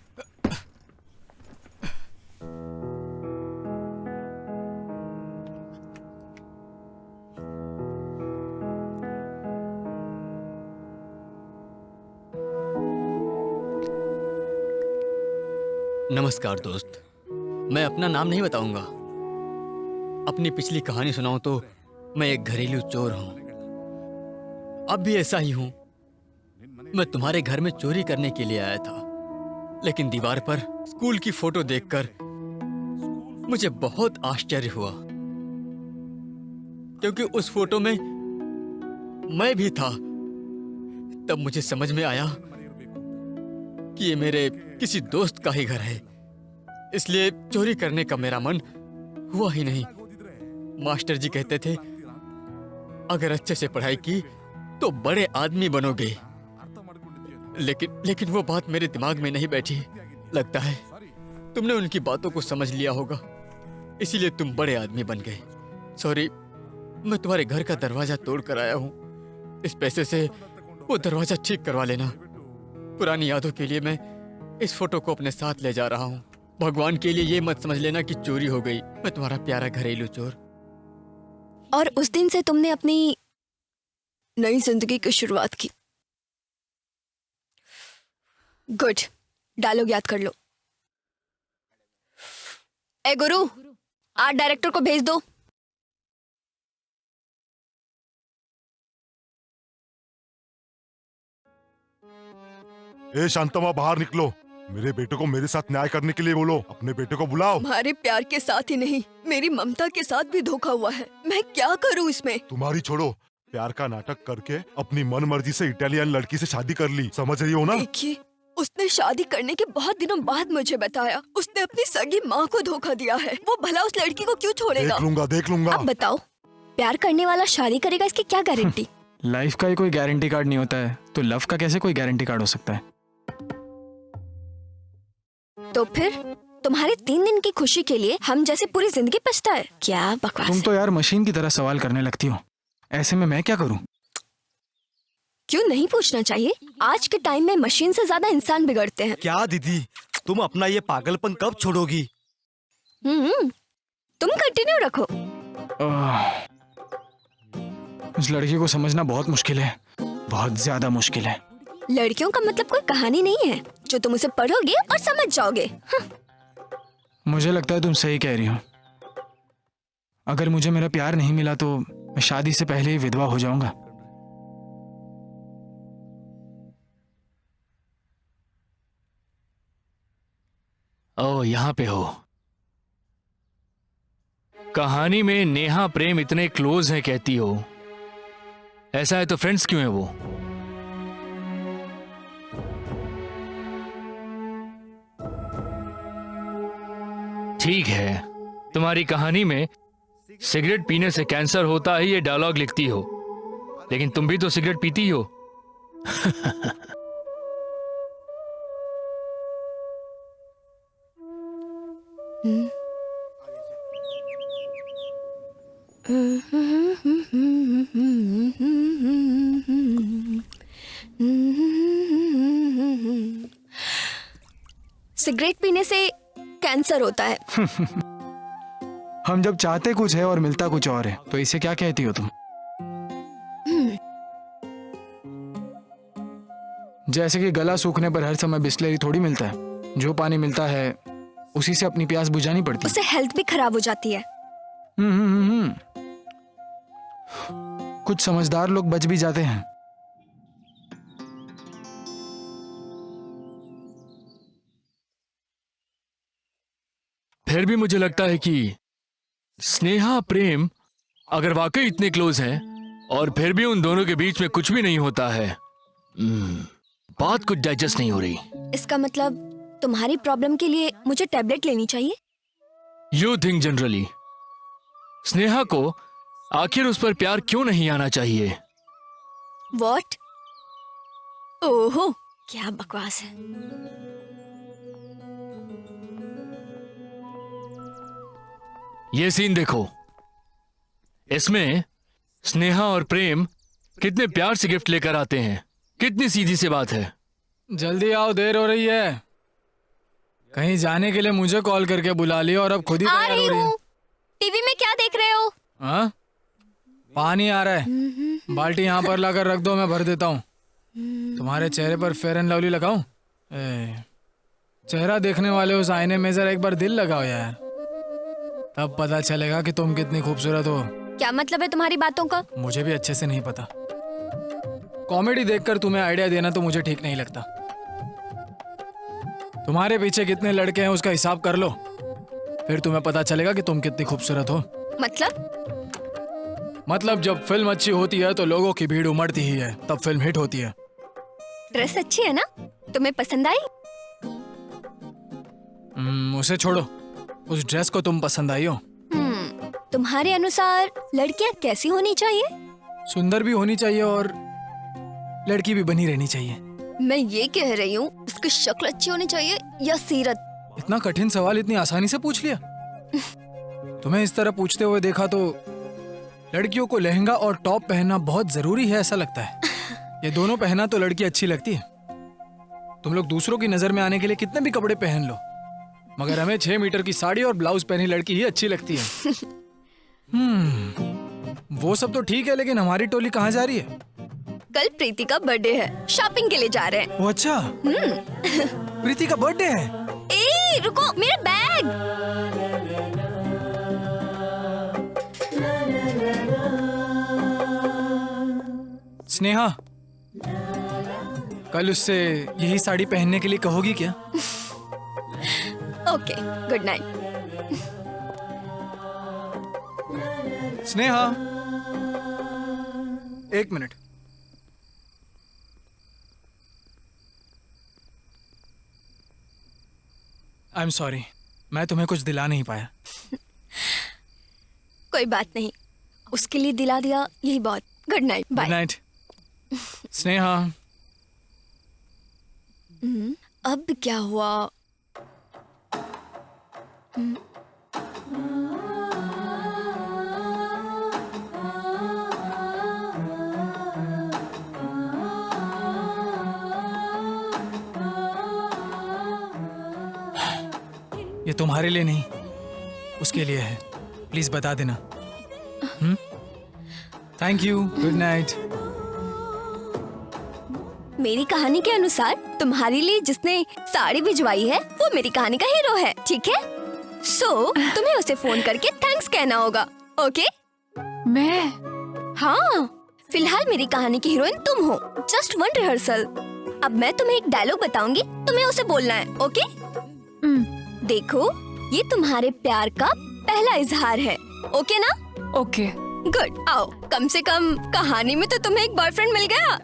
नमस्कार दोस्त। मैं अपना नाम नहीं बताऊंगा। अपनी पिछली कहानी सुनाऊं तो मैं एक घरेलू चोर हूं। अब भी ऐसा ही हूं। मैं तुम्हारे घर में चोरी करने के लिए आया था, लेकिन दीवार पर स्कूल की फोटो देखकर मुझे बहुत आश्चर्य हुआ, क्योंकि उस फोटो में मैं भी था। तब मुझे समझ में आया कि ये मेरे किसी दोस्त का ही घर है, इसलिए चोरी करने का मेरा मन हुआ ही नहीं। मास्टर जी कहते थे अगर अच्छे से पढ़ाई की तो बड़े आदमी बनोगे, लेकिन वो बात मेरे दिमाग में नहीं बैठी। लगता है तुमने उनकी बातों को समझ लिया होगा, इसीलिए तुम बड़े आदमी बन गए। सॉरी, मैं तुम्हारे घर का दरवाजा तोड़ कर आया हूँ। इस पैसे से वो दरवाजा ठीक करवा लेना। पुरानी यादों के लिए मैं इस फोटो को अपने साथ ले जा रहा हूँ। भगवान के लिए ये मत समझ लेना कि चोरी हो गई। मैं तुम्हारा प्यारा घरेलू चोर। और उस दिन से तुमने अपनी नई जिंदगी की शुरुआत की। गुड, डायलॉग याद कर लो। ए गुरु, आर्ट डायरेक्टर को भेज दो। ए शांतमा, बाहर निकलो। मेरे बेटे को मेरे साथ न्याय करने के लिए बोलो। अपने बेटे को बुलाओ। तुम्हारे प्यार के साथ ही नहीं, मेरी ममता के साथ भी धोखा हुआ है। मैं क्या करूं इसमें? तुम्हारी छोड़ो, प्यार का नाटक करके अपनी मन मर्जी से इटालियन लड़की से शादी कर ली। समझ रही हो ना? देखिए, उसने शादी करने के बहुत दिनों बाद मुझे बताया उसने अपनी सगी माँ को धोखा दिया है। वो भला उस लड़की को क्यों छोड़ेगा? देख लूंगा। अब बताओ, प्यार करने वाला शादी करेगा, इसकी क्या गारंटी? लाइफ का ही कोई गारंटी कार्ड नहीं होता है, तो लव का कैसे कोई गारंटी कार्ड हो सकता है? तो फिर तुम्हारे 3 दिन की खुशी के लिए हम जैसे पूरी जिंदगी पछताए? क्या बकवास तुम है। तो यार मशीन की तरह सवाल करने लगती हो। ऐसे में मैं क्या करूं? क्यों नहीं पूछना चाहिए? आज के टाइम में मशीन से ज्यादा इंसान बिगड़ते हैं। क्या दीदी, तुम अपना ये पागलपन कब छोड़ोगी? तुम कंटिन्यू रखो। उस लड़की को समझना बहुत मुश्किल है, बहुत ज्यादा मुश्किल है। लड़कियों का मतलब कोई कहानी नहीं है जो तुम उसे पढ़ोगे और समझ जाओगे। मुझे लगता है तुम सही कह रही हो। अगर मुझे मेरा प्यार नहीं मिला तो मैं शादी से पहले ही विधवा हो जाऊंगा। ओह, यहाँ पे हो। कहानी में नेहा प्रेम इतने क्लोज हैं कहती हो। ऐसा है तो फ्रेंड्स क्यों है वो? ठीक है, तुम्हारी कहानी में सिगरेट पीने से कैंसर होता है ये डायलॉग लिखती हो, लेकिन तुम भी तो सिगरेट पीती हो। सिगरेट पीने से कैंसर होता है। हम जब चाहते कुछ है और मिलता कुछ और है, तो इसे क्या कहती हो तुम? जैसे कि गला सूखने पर हर समय बिस्लेरी थोड़ी मिलता है। जो पानी मिलता है उसी से अपनी प्यास बुझानी पड़ती है। उससे हेल्थ भी खराब हो जाती है। कुछ समझदार लोग बच भी जाते हैं। फिर भी मुझे लगता है कि स्नेहा प्रेम अगर वाकई इतने क्लोज हैं और फिर भी उन दोनों के बीच में कुछ भी नहीं होता है, बात कुछ डाइजेस्ट नहीं हो रही। इसका मतलब तुम्हारी प्रॉब्लम के लिए मुझे टैबलेट लेनी चाहिए? यू थिंक जनरली स्नेहा को आखिर उस पर प्यार क्यों नहीं आना चाहिए? व्हाट? ओहो, क्या बकवास है। ये सीन देखो, इसमें स्नेहा और प्रेम कितने प्यार से गिफ्ट लेकर आते हैं। कितनी सीधी सी बात है। जल्दी आओ, देर हो रही है। कहीं जाने के लिए मुझे कॉल करके बुला लिया और अब खुद ही आ तैयार रही हो रही है। हूँ। टीवी में क्या देख रहे हो? हाँ? पानी आ रहा है, बाल्टी यहाँ पर लाकर रख दो, मैं भर देता हूँ। तुम्हारे चेहरे पर फेयर एंड लवली लगाऊं? चेहरा देखने वाले उस आईने में जरा एक बार दिल लगाओ यार, तब पता चलेगा कि तुम कितनी खूबसूरत हो। क्या मतलब है तुम्हारी बातों का? मुझे भी अच्छे से नहीं पता। कॉमेडी देखकर तुम्हें आइडिया देना तो मुझे ठीक नहीं लगता। तुम्हारे पीछे कितने लड़के हैं उसका हिसाब कर लो, फिर तुम्हें पता चलेगा कि तुम कितनी खूबसूरत हो। मतलब जब फिल्म अच्छी होती है तो लोगों की भीड़ उमड़ती ही है, तब फिल्म हिट होती है। ड्रेस अच्छी है ना? तुम्हें पसंद आई? उसे छोड़ो, उस ड्रेस को तुम पसंद आई हो। तुम्हारे अनुसार लड़कियां कैसी होनी चाहिए? सुंदर भी होनी चाहिए और लड़की भी बनी रहनी चाहिए। मैं ये कह रही हूँ, उसकी शक्ल अच्छी होनी चाहिए या सीरत? इतना कठिन सवाल इतनी आसानी से पूछ लिया। तुम्हें इस तरह पूछते हुए देखा तो लड़कियों को लहंगा और टॉप पहनना बहुत जरूरी है ऐसा लगता है। ये दोनों पहना तो लड़की अच्छी लगती है। तुम लोग दूसरों की नजर में आने के लिए कितने भी कपड़े पहन लो, मगर हमें 6 मीटर की साड़ी और ब्लाउज पहनी लड़की ही अच्छी लगती है। वो सब तो ठीक है, लेकिन हमारी टोली कहाँ जा रही है? कल प्रीति का बर्थडे है, शॉपिंग के लिए जा रहे हैं। वो अच्छा, प्रीति का बर्थडे है। ए, रुको, मेरा बैग। स्नेहा, कल उससे यही साड़ी पहनने के लिए कहोगी क्या? Okay, good night. Sneha, 1 minute. I am sorry, मैं तुम्हें कुछ दिला नहीं पाया। कोई बात नहीं, उसके लिए दिला दिया यही बहुत। Good night, bye. Good night Sneha. अब क्या हुआ? ये तुम्हारे लिए नहीं, उसके लिए है। प्लीज बता देना। Thank you, good night. मेरी कहानी के अनुसार तुम्हारे लिए जिसने साड़ी भिजवाई है वो मेरी कहानी का हीरो है, ठीक है? सो तुम्हें उसे फोन करके थैंक्स कहना होगा, ओके? मैं? हाँ, फिलहाल मेरी कहानी की हीरोइन तुम हो। Just 1 rehearsal. अब मैं तुम्हें एक डायलॉग बताऊंगी, तुम्हें उसे बोलना है, ओके? देखो, ये तुम्हारे प्यार का पहला इजहार है, ओके ना? ओके। गुड। आओ, कम से कम कहानी में तो तुम्हें एक बॉयफ्रेंड मिल गया।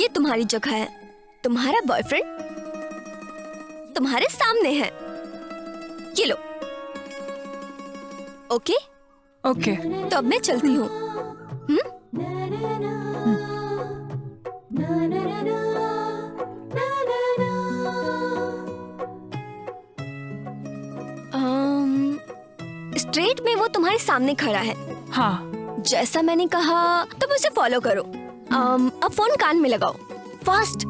ये तुम्हारी जगह है। तुम्हारा बॉयफ्रेंड तुम्हारे सामने है। ये लो। ओके? ओके। तो अब मैं चलती हूँ। स्ट्रेट में वो तुम्हारे सामने खड़ा है। हाँ। जैसा मैंने कहा तुम उसे फॉलो करो। अब फोन कान में लगाओ। फास्ट।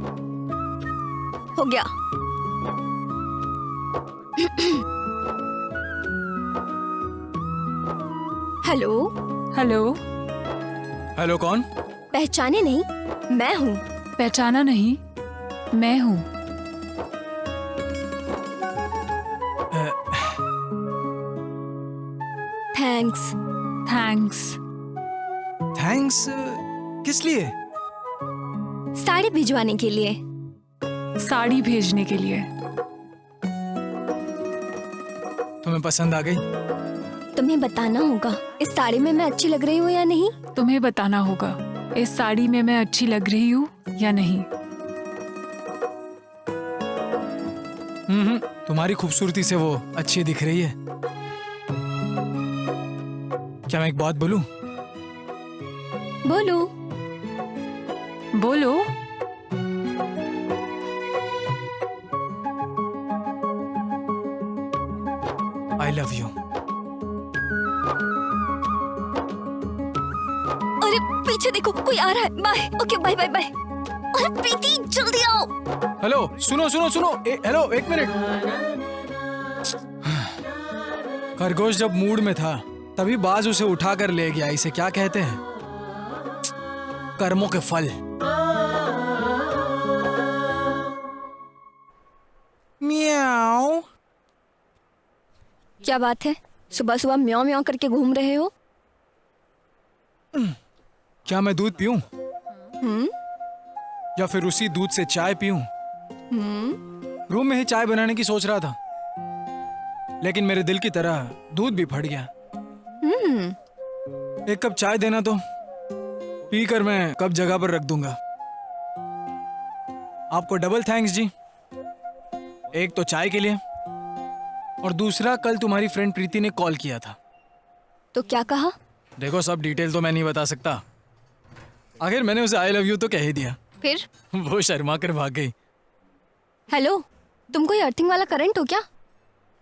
हो गया। हेलो। हेलो। हेलो, कौन? पहचाने नहीं? मैं हूँ। पहचाना नहीं? मैं हूँ। थैंक्स। थैंक्स। थैंक्स किस लिए? साड़ी भिजवाने के लिए। साड़ी भेजने के लिए। तुम्हें पसंद आ गई? तुम्हें बताना होगा इस साड़ी में मैं अच्छी लग रही हूँ या नहीं। तुम्हें बताना होगा इस साड़ी में मैं अच्छी लग रही हूँ या नहीं। तुम्हारी खूबसूरती से वो अच्छी दिख रही है। क्या मैं एक बात बोलूं? बोलो। बोलो। I love you. अरे पीछे देखो कोई आ रहा है। Bye. Okay bye bye bye. अरे प्रीति जल्दी आओ। हेलो सुनो सुनो सुनो। हेलो एक मिनट। खरगोश जब मूड में था तभी बाज उसे उठा कर ले गया। इसे क्या कहते हैं? कर्मों के फल। म्याऊ। क्या बात है, सुबह सुबह म्याऊ म्याऊ करके घूम रहे हो? क्या मैं दूध पीऊं? या फिर उसी दूध से चाय पीऊं? रूम में ही चाय बनाने की सोच रहा था, लेकिन मेरे दिल की तरह दूध भी फट गया। एक कप चाय देना तो पीकर मैं कप जगह पर रख दूंगा। आपको डबल थैंक्स जी। एक तो चाय के लिए और दूसरा कल तुम्हारी फ्रेंड प्रीति ने कॉल किया था। तो क्या कहा? देखो सब डिटेल तो मैं नहीं बता सकता। आखिर मैंने उसे आई लव यू तो कह ही दिया। फिर? वो शर्मा कर भाग गई। हेलो, तुम कोई अर्थिंग वाला करंट हो क्या?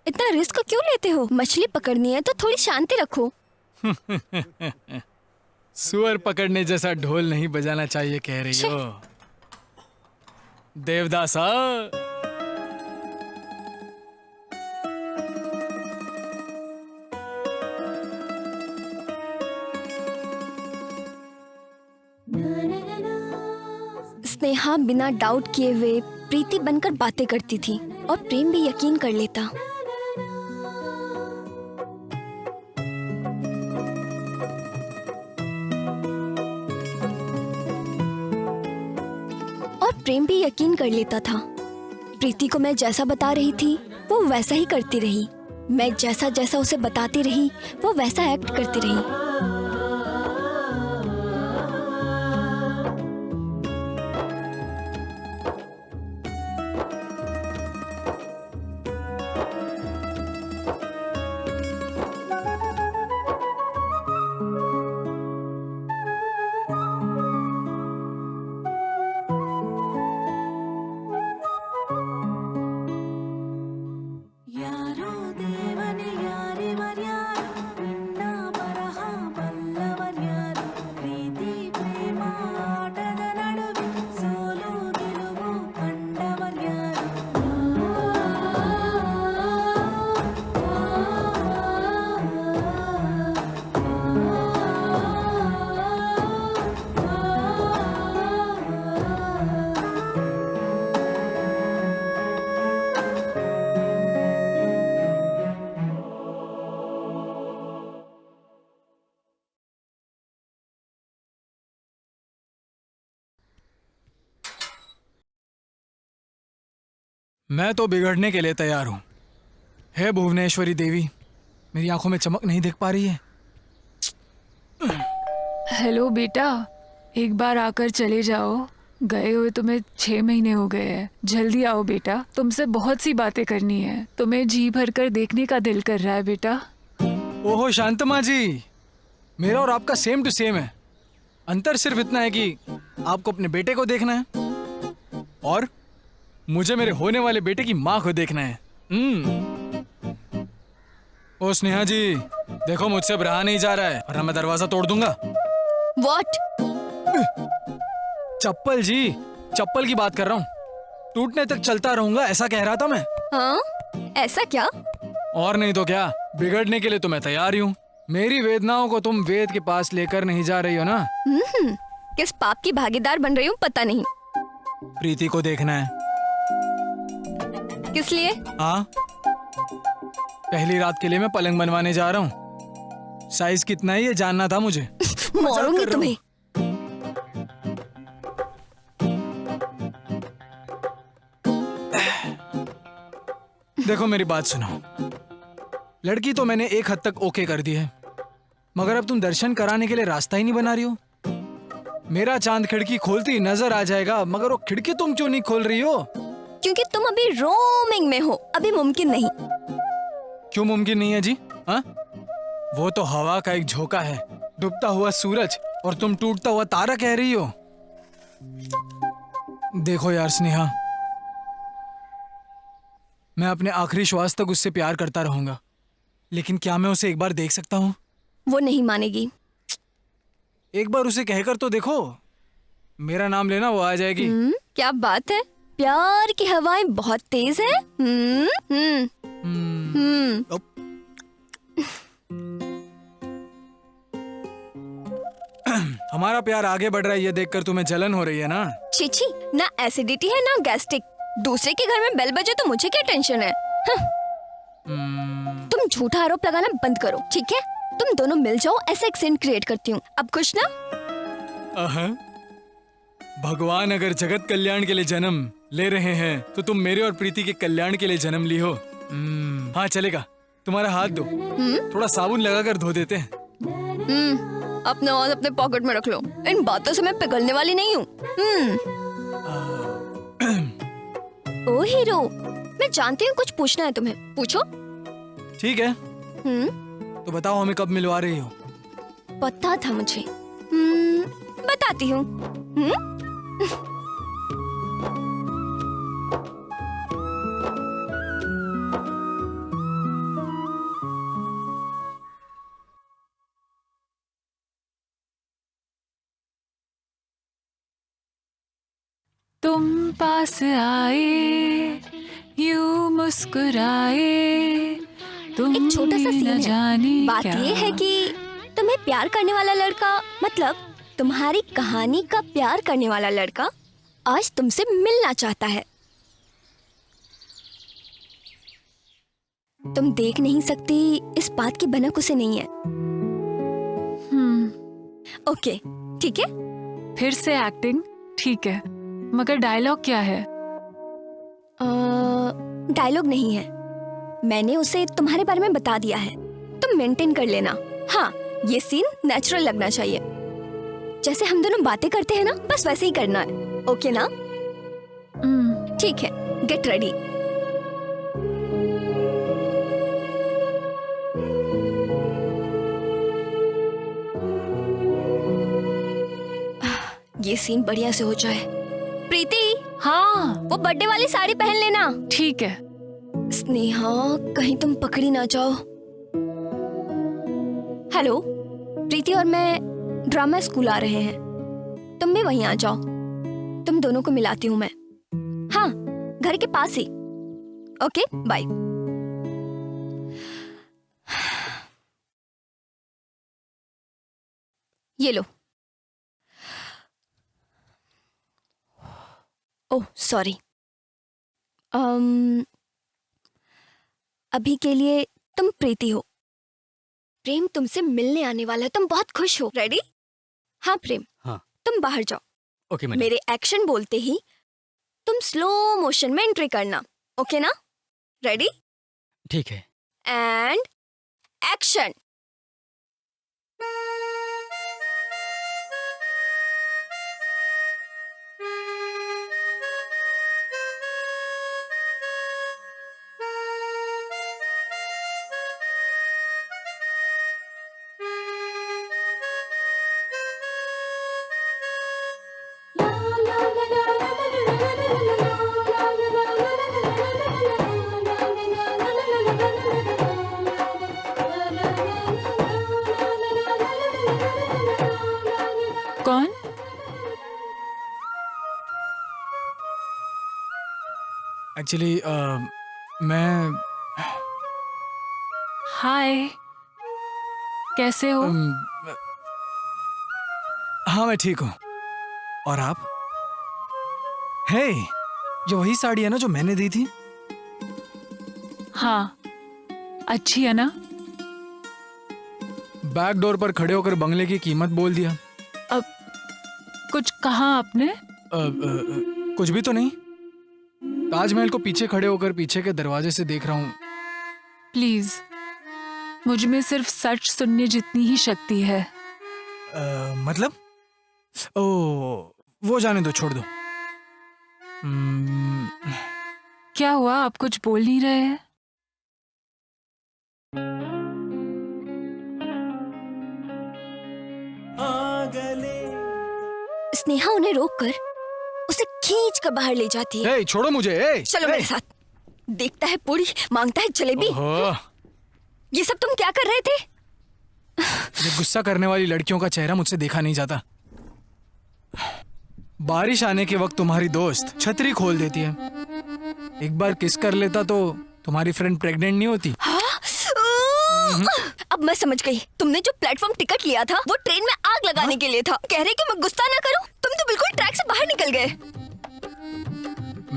इतना रिस्क क्यों लेते हो? मछली पकड़नी है तो थोड़ी शांति रखो। सुअर पकड़ने जैसा ढोल नहीं बजाना चाहिए कह रही हो देवदासा। स्नेहा बिना डाउट किए हुए प्रीति बनकर बातें करती थी और प्रेम भी यकीन कर लेता। प्रेम भी यकीन कर लेता था। प्रीति को मैं जैसा बता रही थी वो वैसा ही करती रही। मैं जैसा जैसा उसे बताती रही वो वैसा एक्ट करती रही। मैं तो बिगड़ने के लिए तैयार हूं। हे भुवनेश्वरी देवी, मेरी आंखों में चमक नहीं दिख पा रही है। हेलो बेटा, एक बार आकर चले जाओ। गए हुए तुम्हें 6 महीने हो गए हैं। जल्दी आओ बेटा, तुमसे बहुत सी बातें करनी है। तुम्हें जी भर कर देखने का दिल कर रहा है बेटा। ओहो शांतमा जी, मेरा और आपका सेम टू सेम है। अंतर सिर्फ इतना है कि आपको अपने बेटे को देखना है और मुझे मेरे होने वाले बेटे की माँ को देखना है। ओ स्नेहा जी, देखो मुझसे अब रहा नहीं जा रहा है वरना मैं दरवाजा तोड़ दूंगा। What? चप्पल जी, चप्पल की बात कर रहा हूँ। टूटने तक चलता रहूंगा ऐसा कह रहा था मैं। हाँ? ऐसा क्या? और नहीं तो क्या, बिगड़ने के लिए तो मैं तैयार ही हूँ। मेरी वेदनाओं को तुम वेद के पास लेकर नहीं जा रही हो ना? किस पाप की भागीदार बन रही हूँ पता नहीं। प्रीति को देखना है। किस लिए? हाँ, पहली रात के लिए मैं पलंग बनवाने जा रहा हूँ। साइज कितना है ये जानना था मुझे। मारूंगी तुम्हें। देखो मेरी बात सुनो, लड़की तो मैंने एक हद तक ओके कर दी है, मगर अब तुम दर्शन कराने के लिए रास्ता ही नहीं बना रही हो। मेरा चांद खिड़की खोलती ही नजर आ जाएगा, मगर वो खिड़की तुम क्यों नहीं खोल रही हो? क्योंकि तुम अभी रोमिंग में हो, अभी मुमकिन नहीं। क्यों मुमकिन नहीं है जी? हाँ, वो तो हवा का एक झोंका है, डूबता हुआ सूरज, और तुम टूटता हुआ तारा कह रही हो। देखो यार स्नेहा, मैं अपने आखिरी श्वास तक उससे प्यार करता रहूंगा, लेकिन क्या मैं उसे एक बार देख सकता हूँ? वो नहीं मानेगी। एक बार उसे कहकर तो देखो, मेरा नाम लेना वो आ जाएगी। क्या बात है, प्यार की हवाएं बहुत तेज है। हमारा प्यार आगे बढ़ रहा है ये देखकर तुम्हें जलन हो रही है ना? छी, ना एसिडिटी है ना गैस्ट्रिक। दूसरे के घर में बेल बजे तो मुझे क्या टेंशन है? तुम झूठा आरोप लगाना बंद करो, ठीक है? तुम दोनों मिल जाओ, ऐसा एक सीन क्रिएट करती हूँ। अब खुश ना? भगवान अगर जगत कल्याण के लिए जन्म ले रहे हैं तो तुम मेरे और प्रीति के कल्याण के लिए जन्म ली हो। हाँ चलेगा, तुम्हारा हाथ दो, थोड़ा साबुन लगाकर धो देते हैं। अपना हाथ अपने पॉकेट में रख लो, इन बातों से मैं पिघलने वाली नहीं हूँ। ओ हीरो, मैं जानती हूँ कुछ पूछना है तुम्हें, पूछो। ठीक है, तो बताओ हमें कब मिलवा रही हो? पता था मुझे। बताती हूँ। तुम पास आए यूं मुस्कुराए, तुम एक छोटा सा सीन है। बात क्या? ये है कि तुम्हें प्यार करने वाला लड़का, मतलब तुम्हारी कहानी का प्यार करने वाला लड़का आज तुमसे मिलना चाहता है। तुम देख नहीं सकती, इस बात की भनक उसे नहीं है। ओके, ठीक है? फिर से एक्टिंग, ठीक है, मगर डायलॉग क्या है? डायलॉग नहीं है, मैंने उसे तुम्हारे बारे में बता दिया है, तुम मेंटेन कर लेना। हाँ, ये सीन नेचुरल लगना चाहिए, जैसे हम दोनों बातें करते हैं ना, बस वैसे ही करना है। ओके ना? ठीक है, गेट रेडी। ये सीन बढ़िया से हो जाए। प्रीति, हाँ, वो बर्थडे वाली साड़ी पहन लेना। ठीक है। स्नेहा, कहीं तुम पकड़ी ना जाओ। हेलो, प्रीति और मैं ड्रामा स्कूल आ रहे हैं, तुम भी वहीं आ जाओ, तुम दोनों को मिलाती हूँ मैं। हाँ, घर के पास ही। Okay, bye. ये लो। Oh sorry. अभी के लिए तुम प्रीति हो, प्रेम तुमसे मिलने आने वाला है, तुम बहुत खुश हो। रेडी? हाँ प्रेम, हाँ। तुम बाहर जाओ। Okay madam. मेरे एक्शन बोलते ही तुम स्लो मोशन में एंट्री करना, ओके ना? रेडी? ठीक है। And action. कौन? एक्चुअली मैं हाय, कैसे हो? हाँ मैं ठीक हूँ, और आप? हे, ये वही साड़ी है ना जो मैंने दी थी? हाँ, अच्छी है ना? बैक डोर पर खड़े होकर बंगले की कीमत बोल दिया। अब कुछ कहा आपने? कुछ भी तो नहीं, ताजमहल को पीछे खड़े होकर पीछे के दरवाजे से देख रहा हूँ। प्लीज मुझ में सिर्फ सच सुनने जितनी ही शक्ति है। मतलब? ओ, वो जाने दो, छोड़ दो। क्या हुआ, आप कुछ बोल नहीं रहे हैं? स्नेहा उन्हें रोककर उसे खींच कर बाहर ले जाती है। ए, छोड़ो मुझे। ए, चलो मेरे साथ। देखता है पूरी, मांगता है जलेबी। ये सब तुम क्या कर रहे थे? ये गुस्सा करने वाली लड़कियों का चेहरा मुझसे देखा नहीं जाता। बारिश आने के वक्त तुम्हारी दोस्त छतरी खोल देती है। एक बार किस कर लेता तो तुम्हारी फ्रेंड प्रेग्नेंट नहीं होती। अब मैं समझ गई, तुमने जो प्लेटफॉर्म टिकट लिया था वो ट्रेन में आग लगाने के लिए था। कह रहे कि मैं गुस्सा ना करूं, तुम तो बिल्कुल ट्रैक से बाहर निकल गए।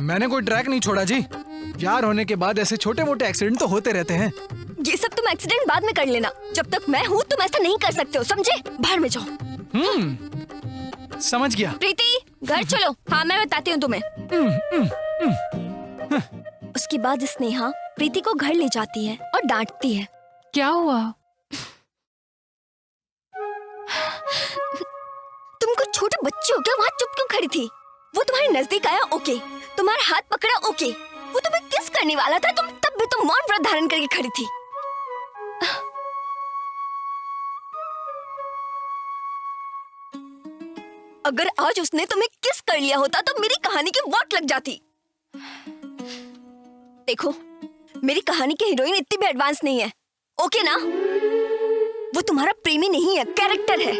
मैंने कोई ट्रैक नहीं छोड़ा जी। प्यार होने के बाद ऐसे छोटे मोटे एक्सीडेंट तो होते रहते हैं। ये सब तुम एक्सीडेंट बाद में कर लेना, जब तक मैं हूँ तुम ऐसा नहीं कर सकते हो, समझे? बाहर में जाओ। समझ गया। प्रीति, घर चलो। हाँ, मैं बताती हूँ तुम्हें। उसके बाद स्नेहा प्रीति को घर ले जाती है और डांटती है। क्या हुआ? तुम कुछ छोटे बच्चे हो क्या? वहाँ चुप क्यों खड़ी थी? वो तुम्हारे नजदीक आया, ओके। तुम्हारा हाथ पकड़ा, ओके। वो तुम्हें किस करने वाला था, तुम तब भी तुम मौन व्रत धारण करके खड़ी थी। अगर आज उसने तुम्हें किस कर लिया होता तो मेरी कहानी की वाट लग जाती। देखो, मेरी कहानी की हीरोइन इतनी भी एडवांस नहीं है, ओके ना? वो तुम्हारा प्रेमी नहीं है, कैरेक्टर है।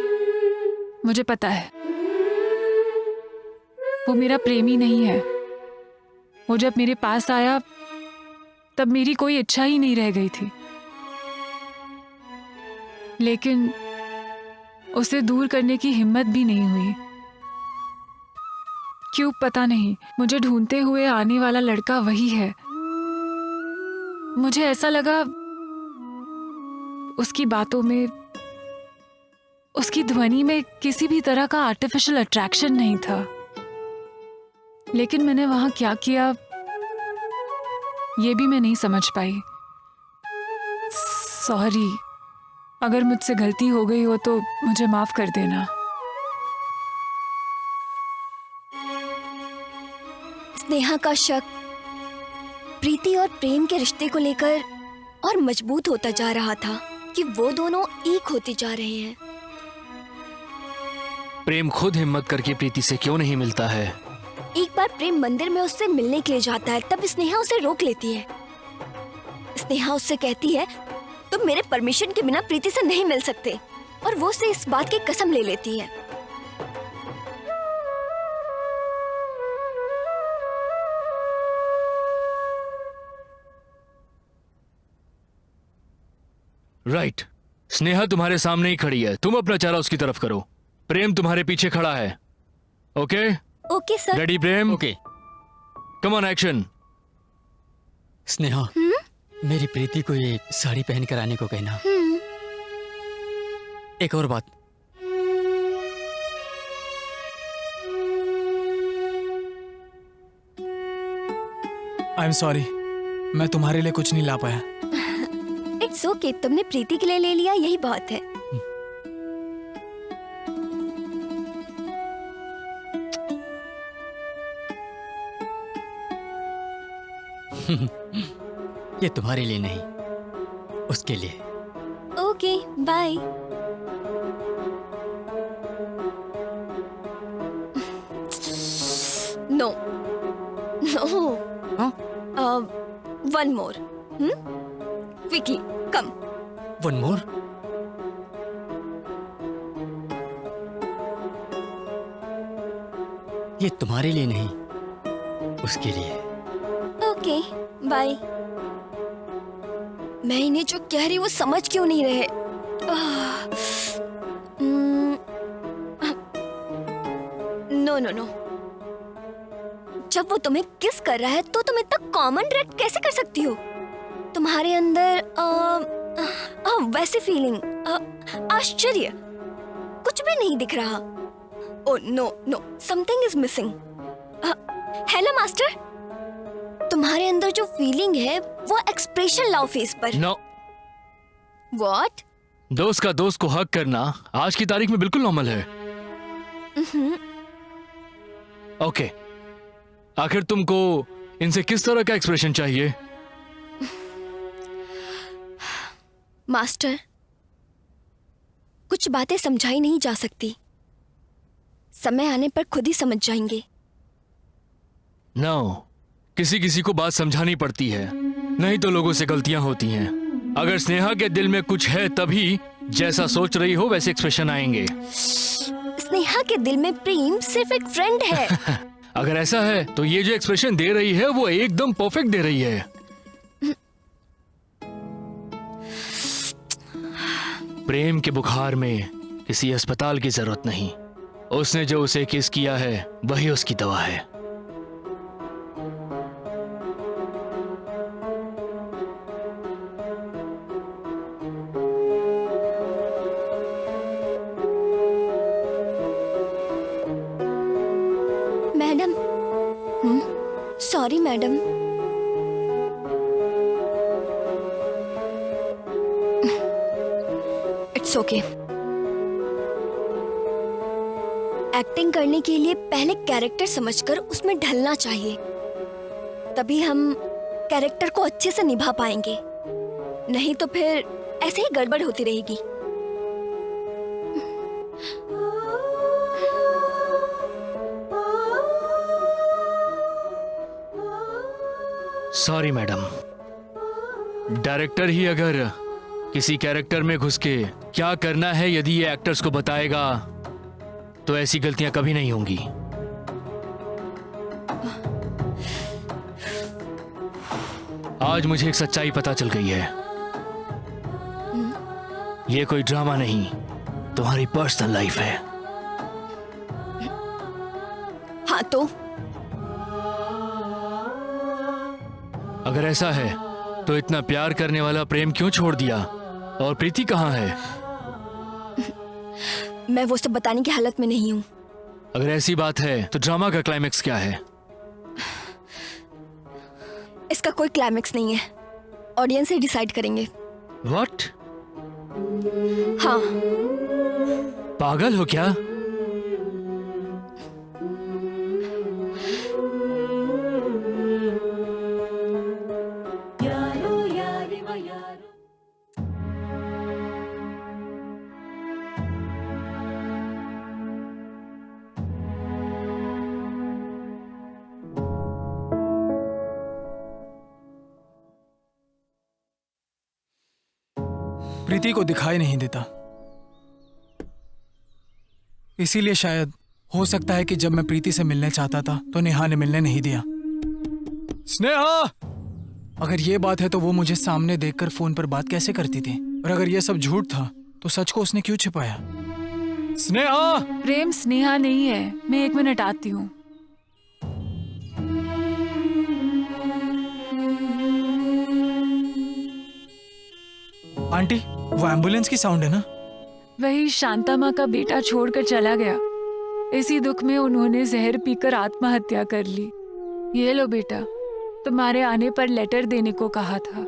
मुझे पता है वो मेरा प्रेमी नहीं है। वो जब मेरे पास आया तब मेरी कोई इच्छा ही नहीं रह गई थी, लेकिन उसे दूर करने की हिम्मत भी नहीं हुई। क्यों पता नहीं, मुझे ढूंढते हुए आने वाला लड़का वही है। मुझे ऐसा लगा उसकी बातों में, उसकी ध्वनि में किसी भी तरह का आर्टिफिशियल अट्रैक्शन नहीं था। लेकिन मैंने वहां क्या किया ये भी मैं नहीं समझ पाई। सॉरी, अगर मुझसे गलती हो गई हो तो मुझे माफ कर देना। स्नेहा का शक प्रीति और प्रेम के रिश्ते को लेकर और मजबूत होता जा रहा था कि वो दोनों एक होते जा रहे हैं। प्रेम खुद हिम्मत करके प्रीति से क्यों नहीं मिलता है? एक बार प्रेम मंदिर में उससे मिलने के लिए जाता है, तब स्नेहा उसे रोक लेती है। स्नेहा उससे कहती है तुम मेरे परमिशन के बिना प्रीति से नहीं मिल सकते, और वो उसे इस बात की कसम ले लेती है। राइट। स्नेहा तुम्हारे सामने ही खड़ी है, तुम अपना चेहरा उसकी तरफ करो। प्रेम तुम्हारे पीछे खड़ा है। Okay? Okay sir. Ready Prem? Okay. Come on, action. Sneha, मेरी प्रीति को ये साड़ी पहन कर आने को कहना। एक और बात, आई एम सॉरी, मैं तुम्हारे लिए कुछ नहीं ला पाया। इट्स ओके, तुमने प्रीति के लिए ले लिया, यही बहुत है। ये तुम्हारे लिए नहीं, उसके लिए। Okay, bye. No no, one more. Quickly come. One more? ये तुम्हारे लिए नहीं, उसके लिए। Okay, bye. मैं इन्हें जो कह रही वो समझ क्यों नहीं रहे? नो नो नो, जब वो तुम्हें किस कर रहा है तो तुम इतना कॉमन रिएक्ट कैसे कर सकती हो? तुम्हारे अंदर वैसी फीलिंग, आश्चर्य कुछ भी नहीं दिख रहा। Oh no no, something is missing. Hello master, तुम्हारे अंदर जो फीलिंग है वो एक्सप्रेशन लाओ फेस पर। No, What? दोस्त का दोस्त को हक करना आज की तारीख में बिल्कुल नॉर्मल है। ओके, आखिर तुमको इनसे किस तरह का एक्सप्रेशन चाहिए? मास्टर, कुछ बातें समझाई नहीं जा सकती, समय आने पर खुद ही समझ जाएंगे। नो, किसी किसी को बात समझानी पड़ती है, नहीं तो लोगों से गलतियां होती हैं। अगर स्नेहा के दिल में कुछ है तभी जैसा सोच रही हो वैसे एक्सप्रेशन आएंगे। स्नेहा के दिल में प्रेम सिर्फ एक फ्रेंड है। अगर ऐसा है तो ये जो एक्सप्रेशन दे रही है वो एकदम परफेक्ट दे रही है। प्रेम के बुखार में किसी अस्पताल की जरूरत नहीं, उसने जो उसे किस किया है वही उसकी दवा है। Madam, sorry madam. It's okay. Acting करने के लिए पहले कैरेक्टर समझकर उसमें ढलना चाहिए, तभी हम कैरेक्टर को अच्छे से निभा पाएंगे, नहीं तो फिर ऐसे ही गड़बड़ होती रहेगी। सॉरी मैडम, डायरेक्टर ही अगर किसी कैरेक्टर में घुस के क्या करना है यदि ये एक्टर्स को बताएगा तो ऐसी गलतियां कभी नहीं होंगी। आज मुझे एक सच्चाई पता चल गई है, ये कोई ड्रामा नहीं, तुम्हारी पर्सनल लाइफ है। हाँ तो अगर ऐसा है तो इतना प्यार करने वाला प्रेम क्यों छोड़ दिया, और प्रीति कहाँ है? मैं वो सब बताने की हालत में नहीं हूँ। अगर ऐसी बात है तो ड्रामा का क्लाइमेक्स क्या है? इसका कोई क्लाइमेक्स नहीं है, ऑडियंस ही डिसाइड करेंगे। व्हाट? हाँ। पागल हो क्या? प्रीति को दिखाई नहीं देता, इसीलिए शायद हो सकता है कि जब मैं प्रीति से मिलने चाहता था तो नेहा ने मिलने नहीं दिया। स्नेहा, अगर ये बात है तो वो मुझे सामने देखकर फोन पर बात कैसे करती थी, और अगर ये सब झूठ था तो सच को उसने क्यों छिपाया? स्नेहा! प्रेम स्नेहा नहीं है, मैं 1 मिनट आती हूँ। आंटी, वो एम्बुलेंस की साउंड है ना? वही शांता माँ का बेटा छोड़कर चला गया, इसी दुख में उन्होंने जहर पीकर आत्महत्या कर ली। ये लो बेटा, तुम्हारे आने पर लेटर देने को कहा था।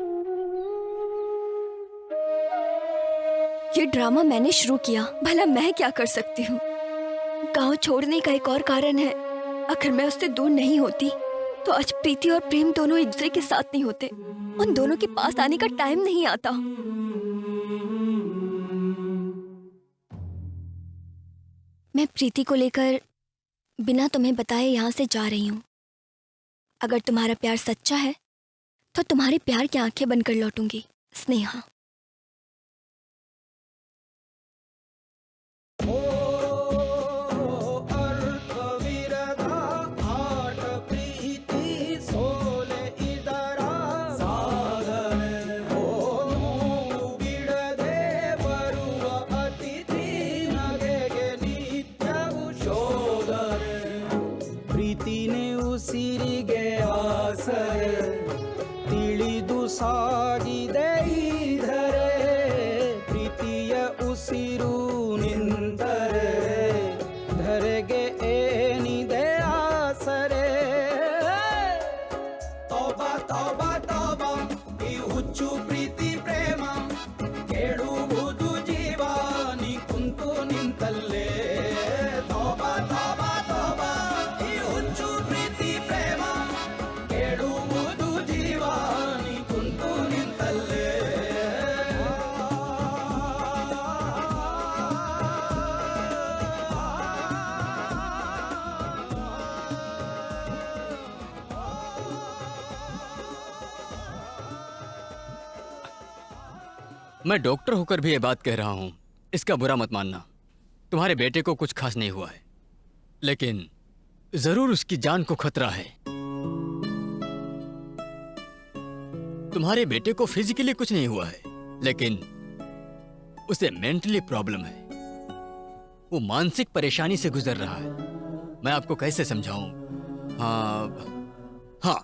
ये ड्रामा मैंने शुरू किया, भला मैं क्या कर सकती हूँ? गांव छोड़ने का एक और कारण है, अगर मैं उससे दूर नहीं होती तो आज प्रीति और प्रेम दोनों एक दूसरे के साथ नहीं होते, उन दोनों के पास आने का टाइम नहीं आता। मैं प्रीति को लेकर बिना तुम्हें बताए यहाँ से जा रही हूँ। अगर तुम्हारा प्यार सच्चा है तो तुम्हारे प्यार की आंखें बंद कर लौटूंगी, स्नेहा। ಸಾಗಿದೆ ಧರೆ ಪ್ರೀತಿಯ ಉಸಿರು ನಿಂತರೆ ಧರೆಗೆ ಏನಿದೆ ಆಸರೆ ತೋಬಾ ತೋಬಾ ತೋಬಾ ಈ ಹುಚ್ಚು ಪ್ರೀತಿ ಪ್ರೇಮ ಕೇಳು मैं डॉक्टर होकर भी ये बात कह रहा हूँ, इसका बुरा मत मानना। तुम्हारे बेटे को कुछ खास नहीं हुआ है, लेकिन जरूर उसकी जान को खतरा है। तुम्हारे बेटे को फिजिकली कुछ नहीं हुआ है, लेकिन उसे मेंटली प्रॉब्लम है। वो मानसिक परेशानी से गुजर रहा है। मैं आपको कैसे समझाऊं? हाँ,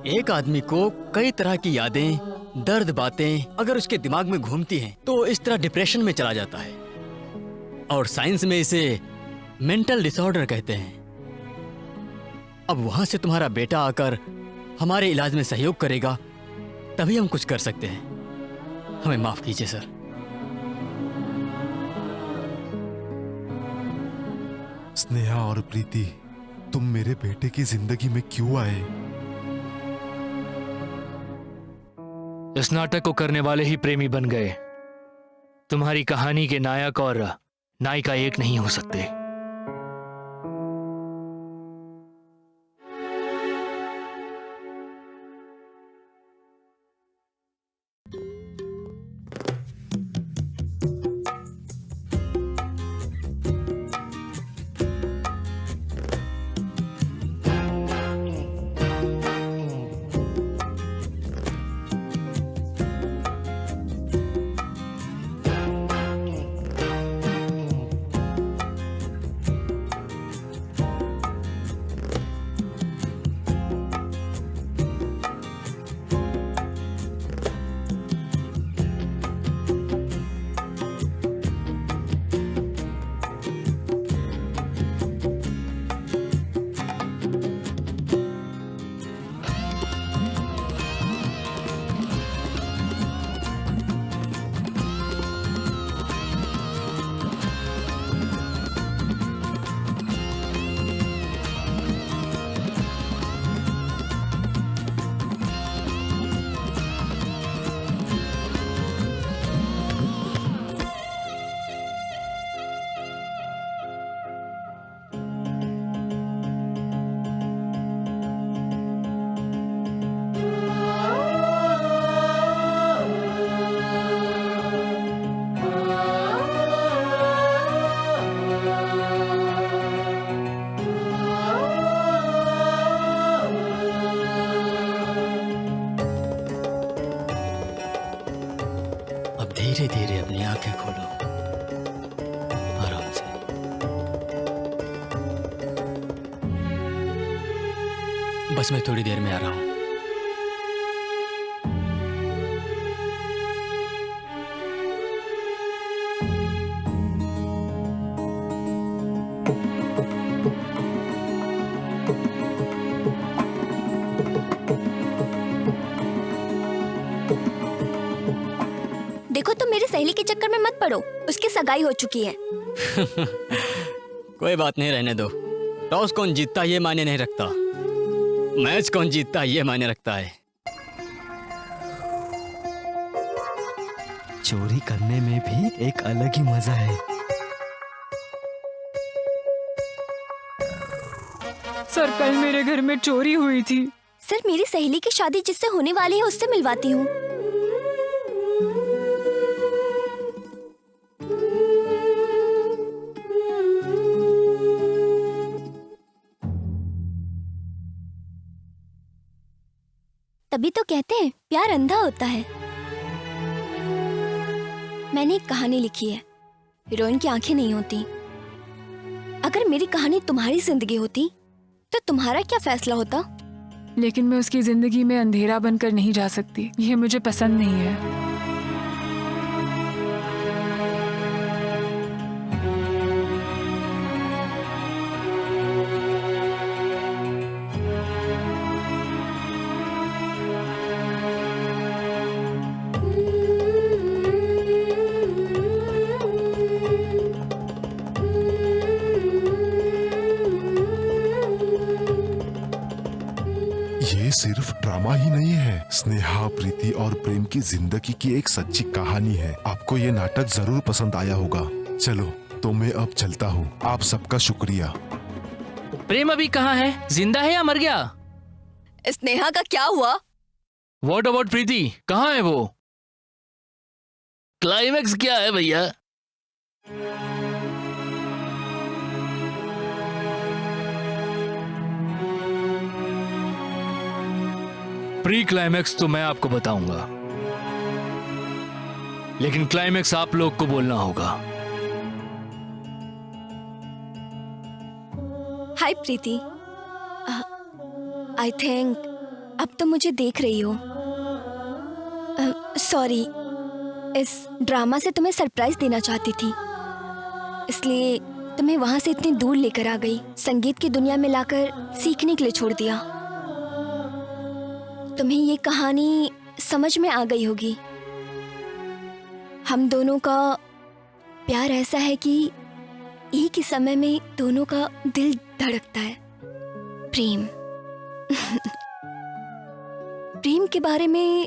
एक आदमी को कई तरह की यादें, दर्द बातें अगर उसके दिमाग में घूमती हैं तो इस तरह डिप्रेशन में चला जाता है, और साइंस में इसे मेंटल डिसऑर्डर कहते हैं। अब वहां से तुम्हारा बेटा आकर हमारे इलाज में सहयोग करेगा, तभी हम कुछ कर सकते हैं। हमें माफ कीजिए सर। स्नेहा और प्रीति, तुम मेरे बेटे की जिंदगी में क्यों आए? इस नाटक को करने वाले ही प्रेमी बन गए। तुम्हारी कहानी के नायक और नायिका एक नहीं हो सकते। धीरे धीरे अपनी आंखें खोलो, आराम से। बस मैं थोड़ी देर में आ रहा हूं। देखो तुम मेरी सहेली के चक्कर में मत पड़ो, उसकी सगाई हो चुकी है। कोई बात नहीं, रहने दो। टॉस कौन जीतता ये मायने नहीं रखता, मैच कौन जीतता ये मायने रखता है। चोरी करने में भी एक अलग ही मजा है। सर कल मेरे घर में चोरी हुई थी। सर मेरी सहेली की शादी जिससे होने वाली है उससे मिलवाती हूँ। तभी तो कहते हैं प्यार अंधा होता है। मैंने एक कहानी लिखी है, हीरोइन की आंखें नहीं होती। अगर मेरी कहानी तुम्हारी जिंदगी होती तो तुम्हारा क्या फैसला होता? लेकिन मैं उसकी जिंदगी में अंधेरा बनकर नहीं जा सकती, यह मुझे पसंद नहीं है। ये सिर्फ ड्रामा ही नहीं है, स्नेहा, प्रीति और प्रेम की जिंदगी की एक सच्ची कहानी है। आपको ये नाटक जरूर पसंद आया होगा। चलो तो मैं अब चलता हूँ। आप सबका शुक्रिया। प्रेम अभी कहाँ है? जिंदा है या मर गया? स्नेहा का क्या हुआ? व्हाट अबाउट प्रीति, कहाँ है वो? क्लाइमैक्स क्या है भैया? प्री क्लाइमैक्स तो मैं आपको बताऊंगा, लेकिन क्लाइमैक्स आप लोग को बोलना होगा। हाय प्रीति, आई थिंक अब तो मुझे देख रही हो। सॉरी, इस ड्रामा से तुम्हें सरप्राइज देना चाहती थी, इसलिए तुम्हें वहां से इतनी दूर लेकर आ गई, संगीत की दुनिया में लाकर सीखने के लिए छोड़ दिया। तुम्हें ये कहानी समझ में आ गई होगी। हम दोनों का प्यार ऐसा है कि एक ही समय में दोनों का दिल धड़कता है। प्रेम प्रेम के बारे में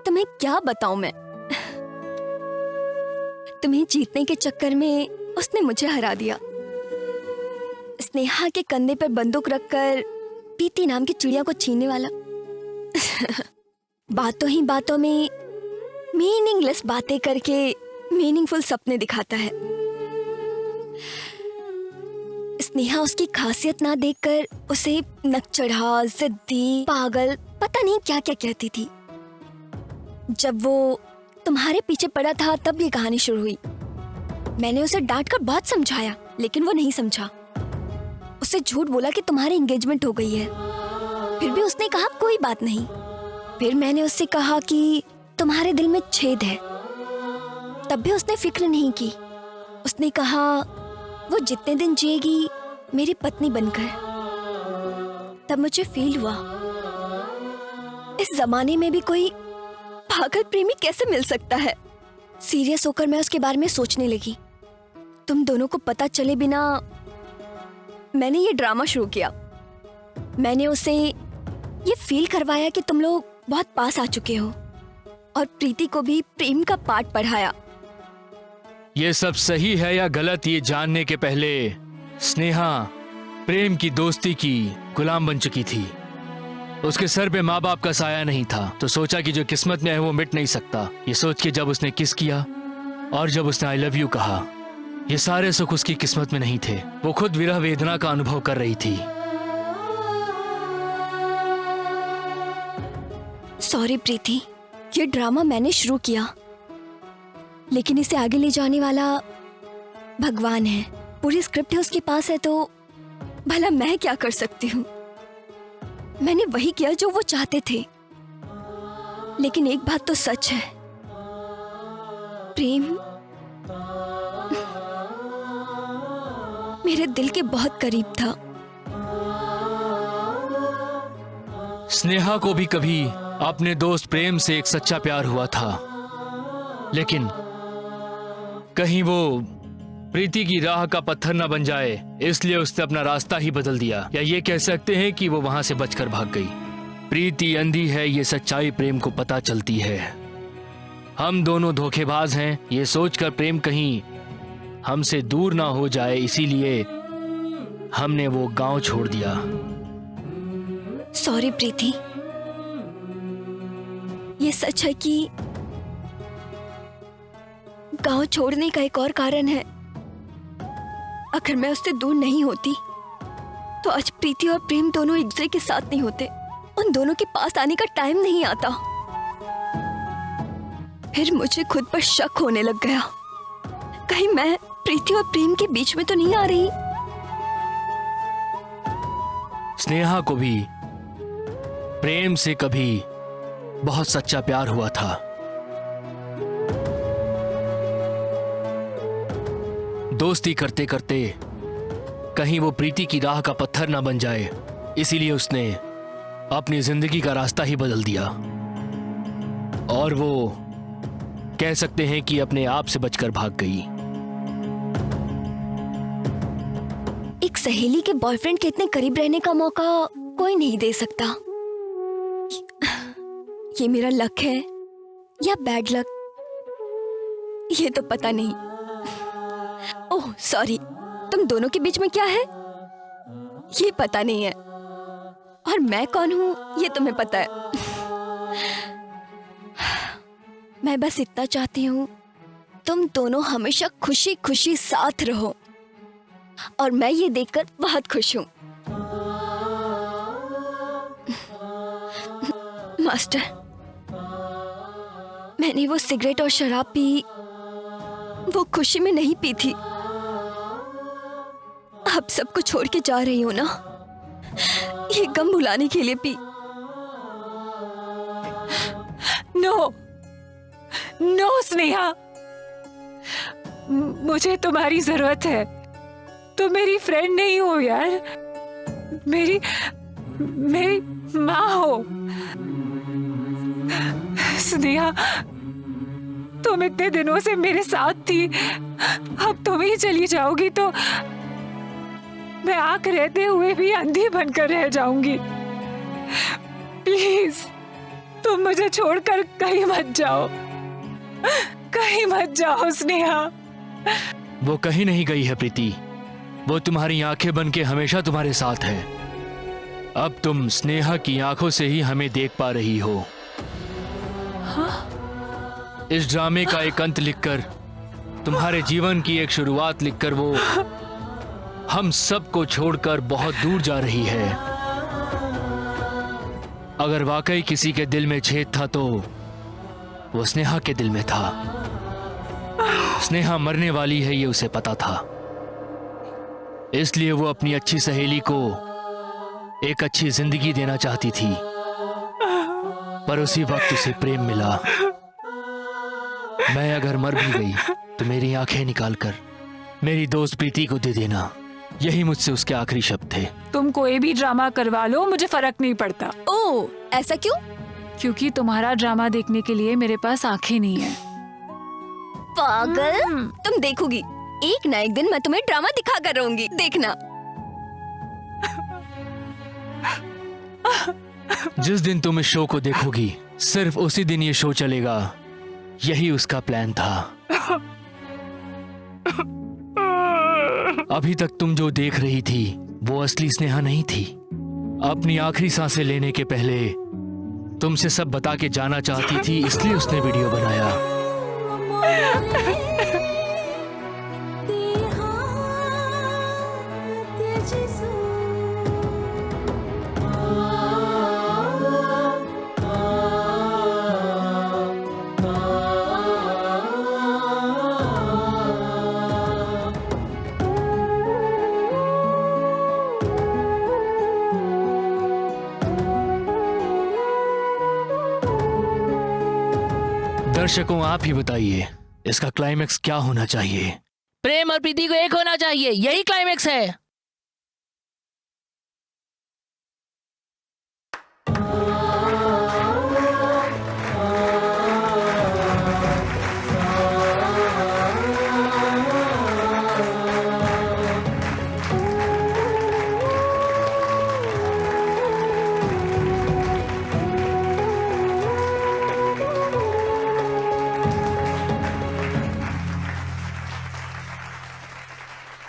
तुम्हें क्या बताऊं मैं। तुम्हें जीतने के चक्कर में उसने मुझे हरा दिया। स्नेहा के कंधे पर बंदूक रखकर प्रीति नाम की चिड़िया को छीनने वाला। बातों ही बातों में मीनिंगलेस बातें करके मीनिंगफुल सपने दिखाता है। स्नेहा उसकी खासियत ना देखकर उसे नकचढ़ा, जिद्दी, पागल, पता नहीं क्या क्या कहती थी। जब वो तुम्हारे पीछे पड़ा था तब ये कहानी शुरू हुई। मैंने उसे डांटकर बहुत समझाया, लेकिन वो नहीं समझा। उससे झूठ बोला कि तुम्हारी एंगेजमेंट हो गई है, फिर भी उसने कहा कोई बात नहीं। फिर मैंने उससे कहा कि तुम्हारे दिल में छेद है, तब भी उसने फिक्र नहीं की। उसने कहा वो जितने दिन जिएगी मेरी पत्नी बनकर। तब मुझे फील हुआ, इस जमाने में भी कोई पागल प्रेमी कैसे मिल सकता है। सीरियस होकर मैं उसके बारे में सोचने लगी। तुम दोनों को पता चले बिना मैंने ये ड्रामा शुरू किया। मैंने उसे ये फील करवाया कि तुम लोग बहुत पास आ चुके हो, और प्रीति को भी प्रेम का पाठ पढ़ाया। ये सब सही है या गलत ये जानने के पहले स्नेहा प्रेम की दोस्ती की गुलाम बन चुकी थी। उसके सर पे माँ बाप का साया नहीं था, तो सोचा कि जो किस्मत में है वो मिट नहीं सकता। ये सोच के जब उसने किस किया और जब उसने आई लव यू कहा, ये सारे सुख उसकी किस्मत में नहीं थे। वो खुद विरह वेदना का अनुभव कर रही थी। सॉरी प्रीति, ये ड्रामा मैंने शुरू किया, लेकिन इसे आगे ले जाने वाला भगवान है। पूरी स्क्रिप्ट है उसके पास है, तो भला मैं क्या कर सकती हूँ। मैंने वही किया जो वो चाहते थे। लेकिन एक बात तो सच है, प्रेम मेरे दिल के बहुत करीब था। स्नेहा को भी कभी अपने दोस्त प्रेम से एक सच्चा प्यार हुआ था, लेकिन कहीं वो प्रीति की राह का पत्थर न बन जाए, इसलिए उसने अपना रास्ता ही बदल दिया। या ये कह सकते हैं कि वो वहां से बचकर भाग गई। प्रीति अंधी है, ये सच्चाई प्रेम को पता चलती है। हम दोनों धोखेबाज हैं, ये सोचकर प्रेम कहीं हमसे दूर ना हो जाए, इसीलिए हमने वो गांव छोड़ दिया। सॉरी प्रीति, ये सच है कि गांव छोड़ने का एक और कारण है। अगर मैं उससे दूर नहीं होती तो आज प्रीति और प्रेम दोनों एक दूसरे के साथ नहीं होते। उन दोनों के पास आने का टाइम नहीं आता। फिर मुझे खुद पर शक होने लग गया, कहीं मैं प्रीति और प्रेम के बीच में तो नहीं आ रही। स्नेहा को भी प्रेम से कभी बहुत सच्चा प्यार हुआ था। दोस्ती करते करते कहीं वो प्रीति की राह का पत्थर ना बन जाए, इसीलिए उसने अपनी जिंदगी का रास्ता ही बदल दिया। और वो कह सकते हैं कि अपने आप से बचकर भाग गई। एक सहेली के बॉयफ्रेंड के इतने करीब रहने का मौका कोई नहीं दे सकता। ये मेरा लक है या बैड लक, ये तो पता नहीं। ओह सॉरी, तुम दोनों के बीच में क्या है ये पता नहीं है, और मैं कौन हूं ये तुम्हें पता है। मैं बस इतना चाहती हूँ तुम दोनों हमेशा खुशी खुशी साथ रहो, और मैं ये देखकर बहुत खुश हूँ। मास्टर, मैंने वो सिगरेट और शराब पी, वो खुशी में नहीं पी थी। आप सबको छोड़ के जा रही हो ना, ये गम भुलाने के लिए पी। नो नो स्नेहा, मुझे तुम्हारी जरूरत है। तुम मेरी फ्रेंड नहीं हो यार, मेरी मेरी माँ हो। स्नेहा, तुम इतने दिनों से मेरे साथ थी, अब तुम ही चली जाओगी तो मैं आंख रहते हुए भी अंधी बनकर रह जाऊंगी। प्लीज तुम मुझे छोड़कर कहीं मत जाओ, कहीं मत जाओ स्नेहा। वो कहीं नहीं गई है प्रीति, वो तुम्हारी आंखें बन के हमेशा तुम्हारे साथ है। अब तुम स्नेहा की आंखों से ही हमें देख पा रही हो। इस ड्रामे का एक अंत लिखकर, तुम्हारे जीवन की एक शुरुआत लिखकर वो हम सबको छोड़कर बहुत दूर जा रही है। अगर वाकई किसी के दिल में छेद था तो वो स्नेहा के दिल में था। स्नेहा मरने वाली है ये उसे पता था, इसलिए वो अपनी अच्छी सहेली को एक अच्छी जिंदगी देना चाहती थी। पर उसी वक्त उसे प्रेम मिला। मैं अगर मर भी गई तो मेरी आंखें निकालकर मेरी दोस्त प्रीति को दे देना, यही मुझसे उसके आखिरी शब्द थे। तुम कोई भी ड्रामा करवा लो, मुझे फर्क नहीं पड़ता। ओह, ऐसा क्यों? क्योंकि तुम्हारा ड्रामा देखने के लिए मेरे पास आंखें नहीं है। पागल, तुम देखोगी, एक ना एक दिन मैं तुम्हें ड्रामा दिखा कर रहूंगी, देखना। जिस दिन तुम इस शो को देखोगी, सिर्फ उसी दिन ये शो चलेगा, यही उसका प्लान था। अभी तक तुम जो देख रही थी वो असली स्नेहा नहीं थी। अपनी आखिरी सांसें लेने के पहले तुमसे सब बता के जाना चाहती थी, इसलिए उसने वीडियो बनाया। दर्शकों, आप ही बताइए इसका क्लाइमेक्स क्या होना चाहिए? प्रेम और प्रीति को एक होना चाहिए, यही क्लाइमेक्स है।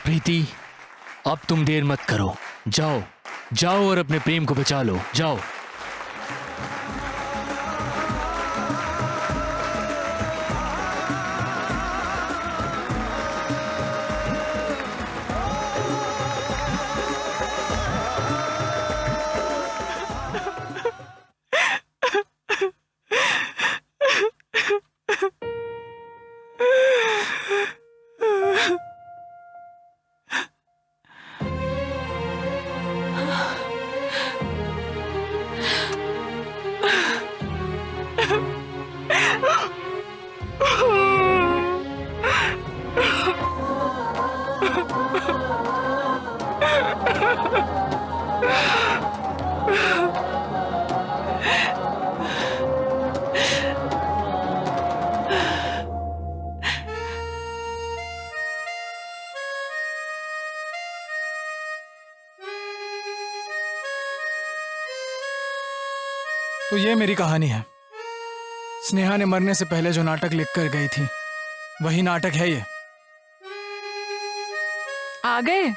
प्रीति, अब तुम देर मत करो, जाओ जाओ और अपने प्रेम को बचा लो, जाओ। तो ये मेरी कहानी है। स्नेहा ने मरने से पहले जो नाटक लिख कर गई थी, वही नाटक है ये। आ गए?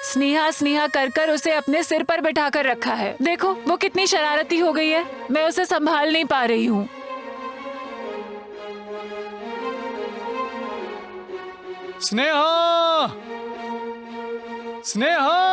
स्नेहा स्नेहा कर कर उसे अपने सिर पर बैठा कर रखा है। देखो वो कितनी शरारती हो गई है, मैं उसे संभाल नहीं पा रही हूँ। स्नेहा, स्नेहा।